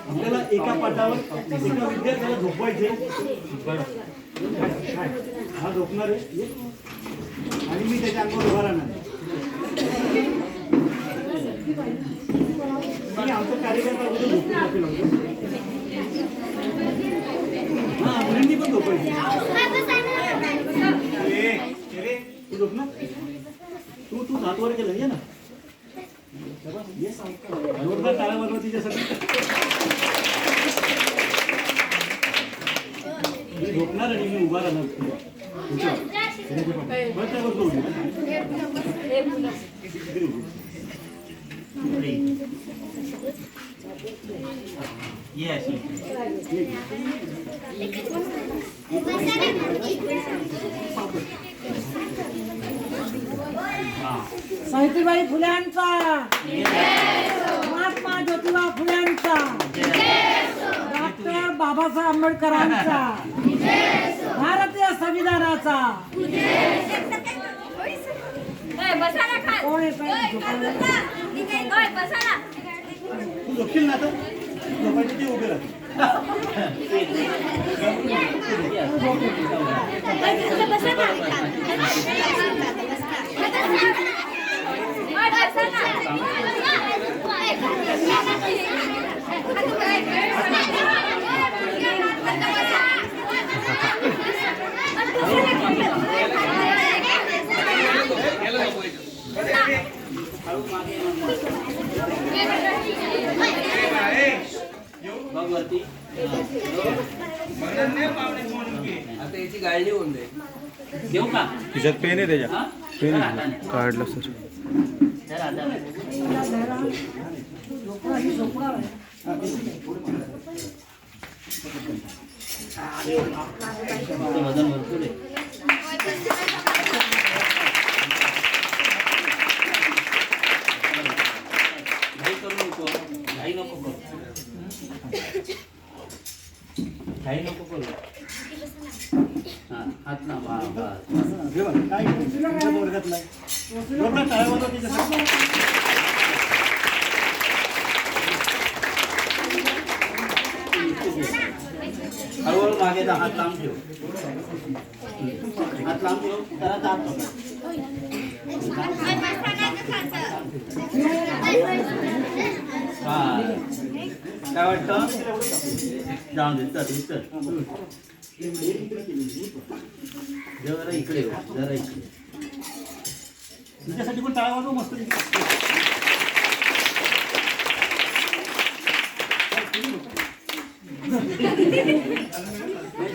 आपल्याला एका पाटावर एका विद्यार्थ्याला झोपवायचे. हा झोपणार आहे आणि मी त्याच्या अंगावर उभा राहणार. आणि आमचं कार्यकर्ता झोपून हा मुलींनी पण झोपायची. तू झोप ना. तू हातवर केलं ये ना. जोरदार टाळ्या वाजवा तिच्यासाठी. मी झोपणार आणि मी उभा राहणार. सावित्रीबाई फुल्यांचा महात्मा ज्योतिबा फुल्यांचा डॉक्टर बाबासाहेब आंबेडकरांचा भारतीय संविधानाचा कोण आहे तू झोपशील ना आता झोपायची ते उभे राहते बघ वरती. आता याची गाळणी होऊन जाईल. देऊ का? तिच्यात पेन आहे त्याच्या हा? पेन जरा आहे हाताने. काढलं सर जरा हाताने. ते वजन भरपूर आहे. घाई करू नको. घाई नको करू. घाई नको करू. हा, हात ना बा बस. काय तुमच्या वर्गात नाही बरोबर टाळ्या वाजवा त्याच्यासाठी. हळूहळू मागे जा. हात लांब ठेव. हात लांब ठेव. जरा दाब पकड. हा. काय वाटतं? जाऊन दे. चल चल. जरा इकडे हो. जरा इकडे. तुझ्यासाठी पण टाळ्या वाजवा मस्त.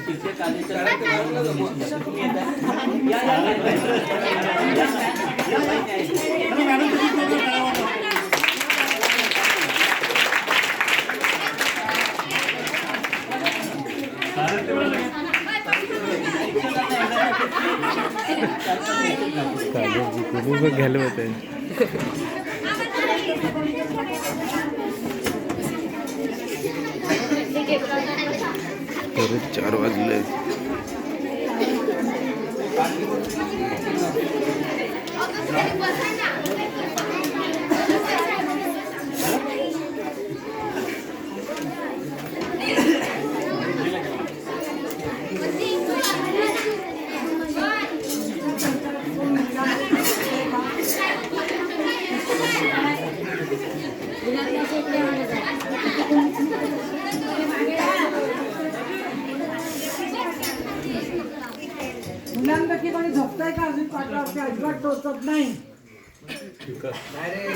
शिक्षक आले तर कोणी घ्यायला होत आहे परत 4 वाजले. मुलांपैकी कोणी झोपताय का अजून पाठवावरती अजिबात टोचत नाही. नाही रे.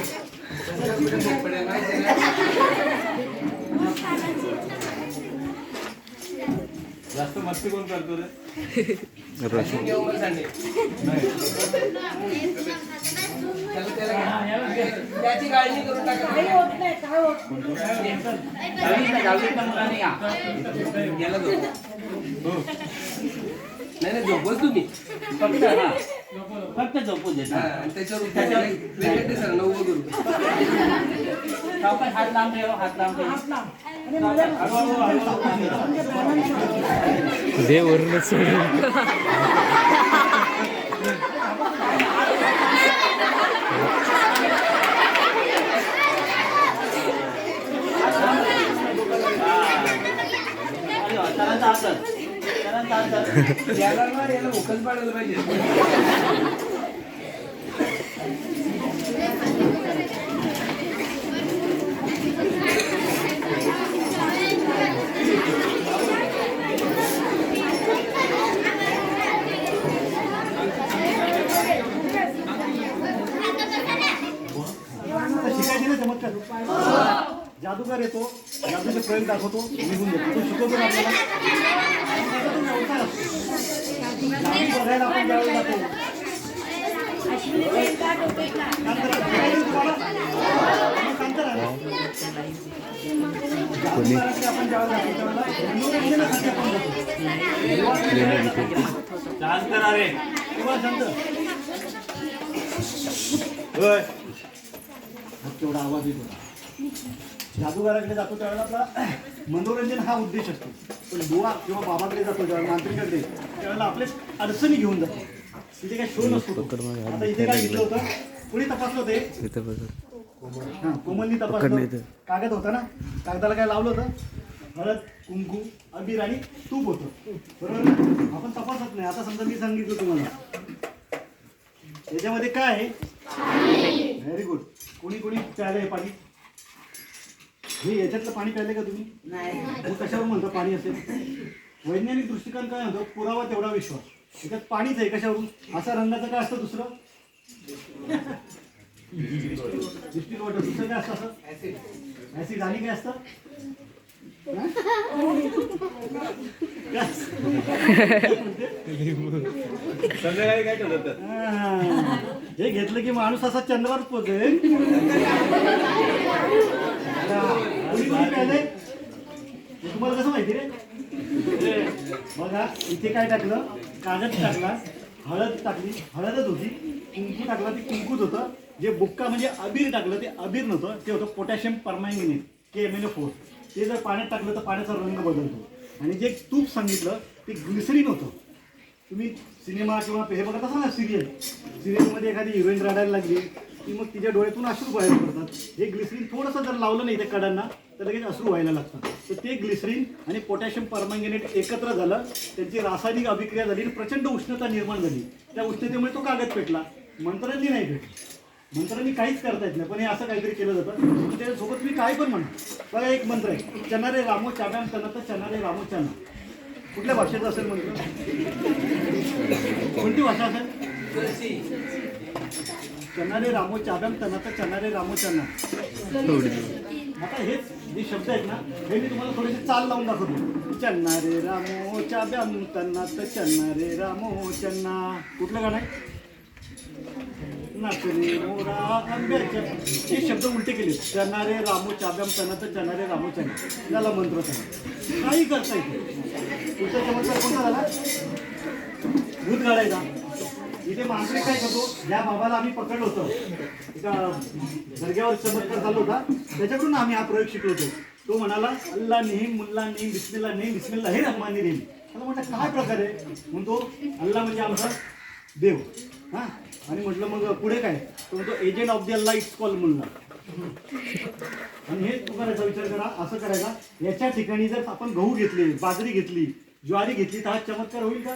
तुमच्या कुठे झोप पडेल माहिती आहे ना? जास्त मस्ती कोण करतो रे? अजून घेऊ मला सांगे. त्याची गाळणी करून टाका. काही होत नाही, काय होत नाही. मुलांनी या. याला झोप. नाही झोपच तुम्ही. फक्त झोपू दे. हा, आणि त्याच्यावर वेगळे सर उभं करू. चौकात हात लांब ठेव. हात लांब ठेव. हात लाव. आणि मध्ये म्हणजे balance दे वरूनच सोडून सरांचा हात. सरांचा हात. याला ना याला भोकच पाडायला पाहिजे. शिकायची ना चमत्कार. जादूगार येतो, जादूचे प्रयोग दाखवतो, निघून जातो. तो शिकवतो ना आपल्याला. जादू बघायला आपण ज्यावेळी जातो. कोणी आपण ज्यावेळी जातो त्यावेळेला शांत करा रे. शांत. होय. तेवढा आवाज येत होता. जादूगाराकडे जातो त्यावेळेला आपला मनोरंजन हा उद्देश असतो. पण बुवा किंवा बाबाकडे जातो ज्यावेळेला मांत्रिकाकडे त्यावेळेला आपले अडचणी घेऊन जातो. तिथे काय शो नसतो. आता इथे काय घेतलं होतं कोणी तपासलं होते इथं बघा हा कोमलनी तपासलं. कागद होता ना, कागदाला काय लावलं होतं? हळद, कुंकू, अबीर आणि तूप होतं, बरोबर ना? आपण तपासत नाही. आता समजा मी सांगितलं तुम्हाला याच्यामध्ये काय आहे, व्हेरी गुड. कोणी कोणी प्यायलं हे पाणी? हे याच्यातलं पाणी प्यायले का तुम्ही? नाही. कशावर म्हणतो पाणी असेल? वैज्ञानिक दृष्टिकोन काय म्हणतो? पुरावा तेवढा विश्वास. त्याच्यात पाणीच आहे. कशावरून? असा रंगाचं काय असतं दुसरं? District water. दुसरं काय असतं? असं ऍसिड. आणि काय असतं? संध्याकाळी काय ठरवतात? हे घेतलं की माणूस असा चंद्रावर पोहोचेल. तुम्हाला कसं माहिती रे? बघा इथे काय टाकलं? कागद टाकला, हळद टाकली, हळदच होती. कुंकू टाकला, ते कुंकूच होतं. जे बुक्का म्हणजे अबीर टाकलं, ते अबीर नव्हतं, ते होतं पोटॅशियम परमँगनेट, KMnO4. ते जर पाण्यात टाकलं तर पाण्याचा रंग बदलतो. आणि जे तूप सांगितलं ते ग्लिसरीन होतं. तुम्ही सिनेमा किंवा हे बघत असाल ना, सिरियलमध्ये एखादी हिरोईन रडायला लागली की मग तिच्या डोळ्यातून अश्रू बाहेर पडतात. हे ग्लिसरीन थोडंसं जर लावलं नाही त्या कडांना तर लगेच अश्रू व्हायला लागतात. तर ते ग्लिसरीन आणि पोटॅशियम परमँगनेट एकत्र झालं, त्यांची रासायनिक अभिक्रिया झाली आणि प्रचंड उष्णता निर्माण झाली. त्या उष्णतेमुळे तो कागद पेटला. मंत्रांनी नाही पेटला. मंत्रांनी काहीच करता येत नाही, पण हे असं काहीतरी केलं जातं. त्याच्यासोबत मी काय पण म्हणा. बघा एक मंत्र आहे, चना रे रामो चाब्याम तना, तर चना रे रामो चना. कुठल्या भाषेचं असेल मंत्र? कोणती भाषा असेल? चना रे रामो चाब्याम तना, तर चना रे रामो चना. आता हेच जे शब्द आहेत ना, हे मी तुम्हाला थोडेसे चाल लावून दाखवतो. चन्ना रे रामो चाब्याम तना, तर चन्ना रे रामो चन्ना. कुठलं गाणं आहे? नाचरे मोरा आंब्याच्या. हे शब्द उलटे केले. चणारे रामो चाब्याम तना, तर चणारे रामो चना. त्याला मंत्र सांगा. काही करता येते. पुढचा चमत्कार कोणता झाला? दूध गाळायचा. इथे मांत्रिक काय करतो? ज्या बाबाला आम्ही पकडलं होतं, एका दर्ग्यावर चमत्कार चालू होता, त्याच्याकडून आम्ही हा प्रयोग शिकलो होतो. तो म्हणाला, अल्ला नेहीम, मुल्ला नेहीम, बिस्मिल्ला नेहीम, बिस्मिल्ला हे रहमानी रहीम. त्याला म्हटलं काय प्रकार आहे? म्हणतो अल्ला म्हणजे आमचा देव. हां. आणि म्हटलं मग पुढे काय? तो म्हणतो agent of the Allah it's call mullah. आणि हे तू करायचा विचार करा, असं करायचा. याच्या ठिकाणी जर आपण गहू घेतले, बाजरी घेतली, ज्वारी घेतली तर हा चमत्कार होईल का?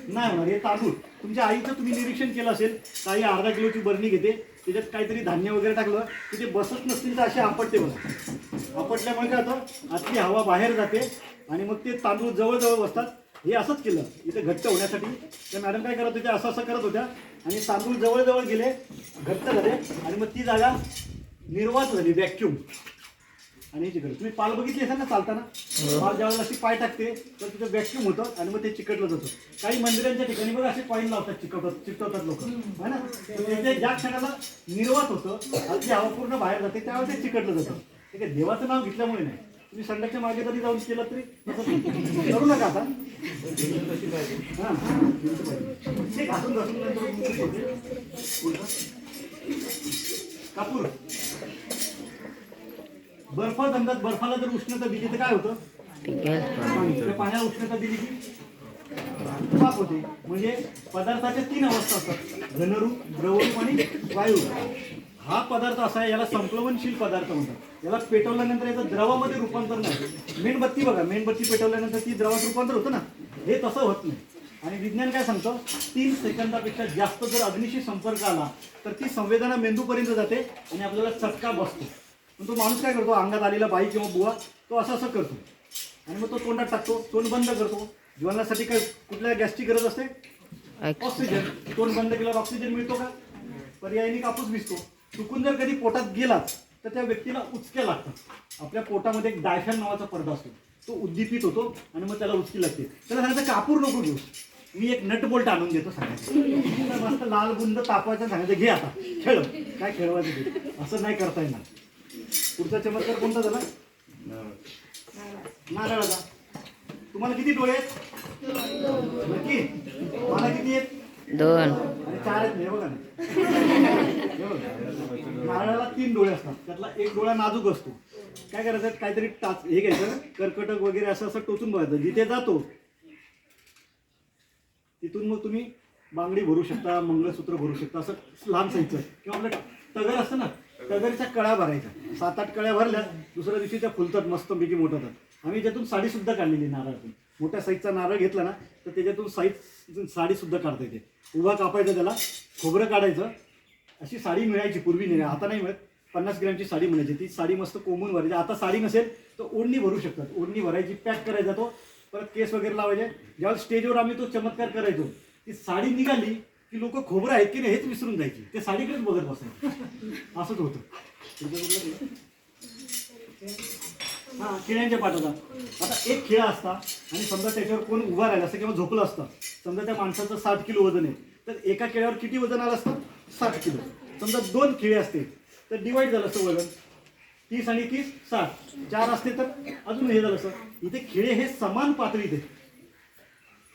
नाही होणार. हे तांदूळ तुमच्या आईचं तुम्ही निरीक्षण केलं असेल, काही अर्धा किलोची बरणी घेते, त्याच्यात काहीतरी धान्य वगैरे टाकलं की ते बसत नसतील तर असे आपटते बघा. आपटल्यामुळे काय होतं? आतली हवा बाहेर जाते आणि मग ते तांदूळ जवळजवळ बसतात. हे असंच केलं इथे घट्ट होण्यासाठी. त्या मॅडम काय करत होत्या? असं करत होत्या आणि तांदूळ जवळजवळ गेले, घट्ट झाले आणि मग ती जागा निर्वात झाली, व्हॅक्यूम. आणि हे तुम्ही पाल बघितली असेल ना चालताना, पाल ज्यावेळेला अशी पाय टाकते तर तिथं व्हॅक्यूम होतं आणि मग ते चिकटलं जातं. काही मंदिरांच्या ठिकाणी बघा असे कॉईन लावतात, चिकटवतात लोक, है ना. त्याच्या ज्या क्षणाला निर्वात होतं, आतली हवा पूर्ण बाहेर जाते, त्यावेळेस ते चिकटलं जातं. ठीक आहे. देवाचं नाव घेतल्यामुळे नाही. तुम्ही संडासच्या मागे जरी जाऊन केलं तरी करू नका आता. हां, ते घासून नंतर कापूर. बर्फ जमतात. बर्फाला जर उष्णता दिली तर काय होतं? पाण्याला उष्णता दिली की वाफ होते. म्हणजे पदार्थाच्या 3 अवस्था असतात, घनरूप, द्रवरूप आणि वायुरूप. हा पदार्थ असा आहे, याला संप्लवनशील पदार्थ म्हणतात. याला पेटवल्यानंतर याचं द्रवामध्ये रूपांतर नाही. मेणबत्ती बघा, मेणबत्ती पेटवल्यानंतर ती द्रवात रूपांतर होतं ना, हे तसं होत नाही. आणि विज्ञान काय सांगतं? 3 सेकंदापेक्षा जास्त जर अग्नीशी संपर्क आला तर ती संवेदना मेंदूपर्यंत जाते आणि आपल्याला चटका बसतो. पण तो माणूस काय करतो? अंगात आलेला बाई किंवा बुवा तो असं करतो आणि मग तो तोंडात टाकतो, तोंड बंद करतो. जीवनासाठी काय कुठल्या गॅसची गरज असते? ऑक्सिजन. तोंड बंद केल्यावर ऑक्सिजन मिळतो का? पर्यायी कापूस भिजतो. चुकून जर कधी पोटात गेला तर त्या व्यक्तीला उचक्या लागतात. आपल्या पोटामध्ये एक डायफॅम नावाचा पडदा असतो, तो उद्दीपित होतो आणि मग त्याला उचकी लागते. त्याला सांगायचं कापूर नको घेऊ, मी एक नट बोल्ट आणून देतो सांगायचं. मस्त लाल बुंद तापवायचं, सांगायचं घे आता खेळ, काय खेळवायचं ते. असं नाही करता येणार. पुढचा चमत्कार कोणता झाला? नारळाचा. तुम्हाला किती डोळे आहेत? नक्की? मला किती आहेत? 2 आणि 4 आहेत. हे बघा ना, नारळाला 3 डोळे असतात, त्यातला एक डोळा नाजूक असतो. काय करायचं? काहीतरी हे घ्यायचं, कर्कटक वगैरे असं टोचून बघायचं. जिथे जातो तिथून मग तुम्ही बांगडी भरू शकता, मंगळसूत्र भरू शकता, असं लहान साईजचं. किंवा आपलं टगर असतं ना, तगरच्या कळ्या भरायच्या, 7-8 कळ्या भरल्या, दुसऱ्या दिवशी त्या फुलतात मस्तपैकी मोठं होतात. आम्ही त्यातून साडीसुद्धा काढलेली नारळातून. मोठ्या साईजचा नारळ घेतला ना तर त्याच्यातून साडीसुद्धा काढता येते. उभा कापायचा त्याला, खोबरं काढायचं, अशी साडी मिळायची पूर्वी, नाही आता नाही मिळत. 50 ग्रॅमची साडी म्हणायची, ती साडी मस्त कोंबून भरायची. आता साडी नसेल तर ओढणी भरू शकतात, ओढणी भरायची, पॅक करायचा तो, परत केस वगैरे लावायचे. ज्यावेळेस स्टेजवर आम्ही तो चमत्कार करायचो, ती साडी निघाली की लोक खोबरं आहेत की नाही हेच विसरून जायची, ते साडीकडेच बघत बसायचे. असंच होतं. हां, खिळ्यांच्या पाठाचा. आता एक खिळा असता आणि समजा त्याच्यावर कोण उभा राहिला असतं किंवा झोपलं असतं, समजा त्या माणसाचं 60 किलो वजन आहे, तर एका खिळ्यावर किती वजन आलं असतं? 60 किलो. समजा 2 खिळे असते तर डिवाईड झालं असतं वजन, 30 आणि 30 60, 4 असते तर अजून हे झालं असतं. इथे खिळे हे समान पातळीत आहेत.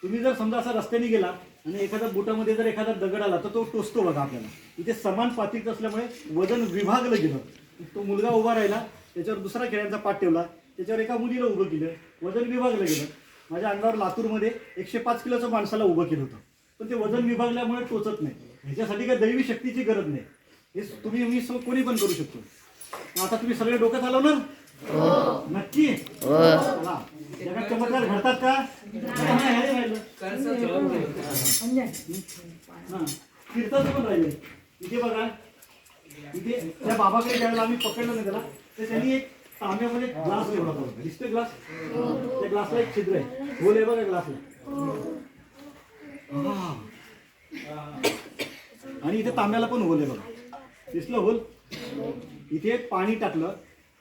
तुम्ही जर समजा असा रस्त्याने गेला आणि एखाद्या बुटामध्ये जर एखादा दगड आला तर तो टोचतो बघा आपल्याला. इथे समान पातळीत असल्यामुळे वजन विभागलं गेलं. तो मुलगा उभा राहिला, त्याच्यावर दुसरा खेळ्यांचा पाठ ठेवला, त्याच्यावर एका मुलीला उभं केलं, वजन विभागलं गेलं. माझ्या अंगावर लातूरमध्ये 105 किलोचं माणसाला उभं केलं होतं, पण ते वजन विभागल्यामुळे टोचत नाही. ह्याच्यासाठी काही दैवी शक्तीची गरज नाही. हे तुम्ही मी कोणी पण करू शकतो. आता तुम्ही सगळे डोकं चालवणार? नक्की? चला. जगात चमत्कार घडतात का? हे राहिलं. हां, कीर्तन पण राहिले. इथे बघा, इथे त्या बाबाकडे ज्यावेळेला आम्ही पकडलं नाही त्याला, तर त्यांनी एक तांब्यामध्ये ग्लास ठेवला होता. दिसतोय ग्लास? त्या ग्लासला एक छिद्र आहे, होल आहे बघा ग्लासला. आणि इथे तांब्याला पण होल आहे बघा, दिसलं होल? इथे पाणी टाकलं,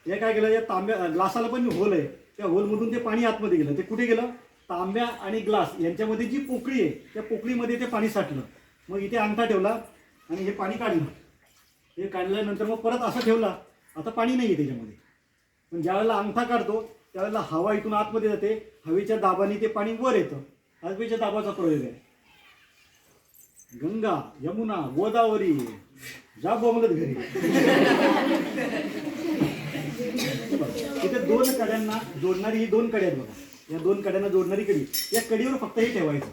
हे काय केलं, या तांब्या ग्लासाला पण होल आहे, त्या होलमधून ते पाणी आतमध्ये गेलं. ते कुठे गेलं? तांब्या आणि ग्लास यांच्यामध्ये जी पोकळी आहे त्या पोकळीमध्ये ते पाणी साठलं. मग इथे अंगठा ठेवला आणि हे पाणी काढलं. हे काढल्यानंतर मग परत असं ठेवला, आता पाणी नाही आहे त्याच्यामध्ये. पण ज्यावेळेला अंगठा काढतो त्यावेळेला हवा इथून आतमध्ये जाते, हवेच्या दाबाने ते पाणी वर येतं. हवेच्या दाबाचा प्रयोग आहे. गंगा, यमुना, गोदावरी, जा बोंबलत घरी. इथे 2 कड्यांना जोडणारी ही 2 कड्या आहेत बघा. या 2 कड्यांना जोडणारी कडी, या कडीवर फक्त हे ठेवायचं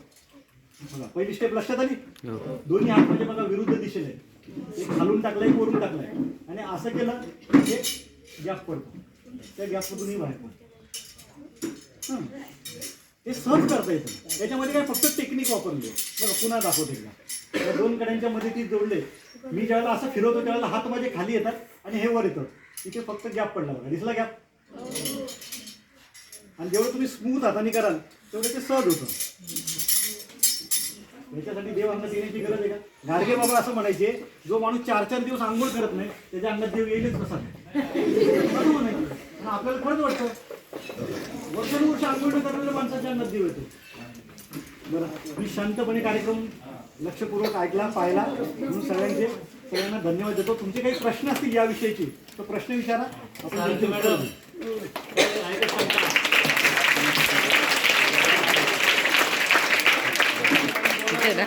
बघा. पहिली स्टेप लक्षात आली? दोन्ही हात म्हणजे बघा विरुद्ध दिशेने, एक खालून टाकलाय, एक वरून टाकलाय, आणि असं केलं एक गॅप पडतो, त्या गॅपमधूनही बाहेर पडतो. हे सहज करता येतं. याच्यामध्ये काय फक्त टेक्निक वापरली बघा. पुन्हा दाखवते एकदा. या 2 कड्यांच्या मध्ये ती जोडले. मी ज्यावेळेला असं फिरवतो त्यावेळेला हात माझे खाली येतात आणि हे वर येतं. इथे फक्त गॅप पडला बघा, दिसला गॅप? आणि जेवढं तुम्ही स्मूथ हाताने कराल तेवढं ते सहज होतं. याच्यासाठी देव अंगात येण्याची गरज आहे का? गाडगे बाबा असं म्हणायचे, जो माणूस 4-4 दिवस आंघोळ करत नाही त्याच्या अंगात देव येईलच कसा? असं म्हणायचं. आपल्याला खरंच वाटतं वर्षानुवर्ष आंघोळ न करणाऱ्या माणसाच्या अंगात देव येतो. बरं, मी शांतपणे कार्यक्रम लक्षपूर्वक ऐकला, पाहिला, म्हणून सगळ्यांना धन्यवाद देतो. तुमचे काही प्रश्न असतील याविषयीची तर प्रश्न विचारा, आपण त्यांची उत्तरं देऊ. ठीक आहे ना?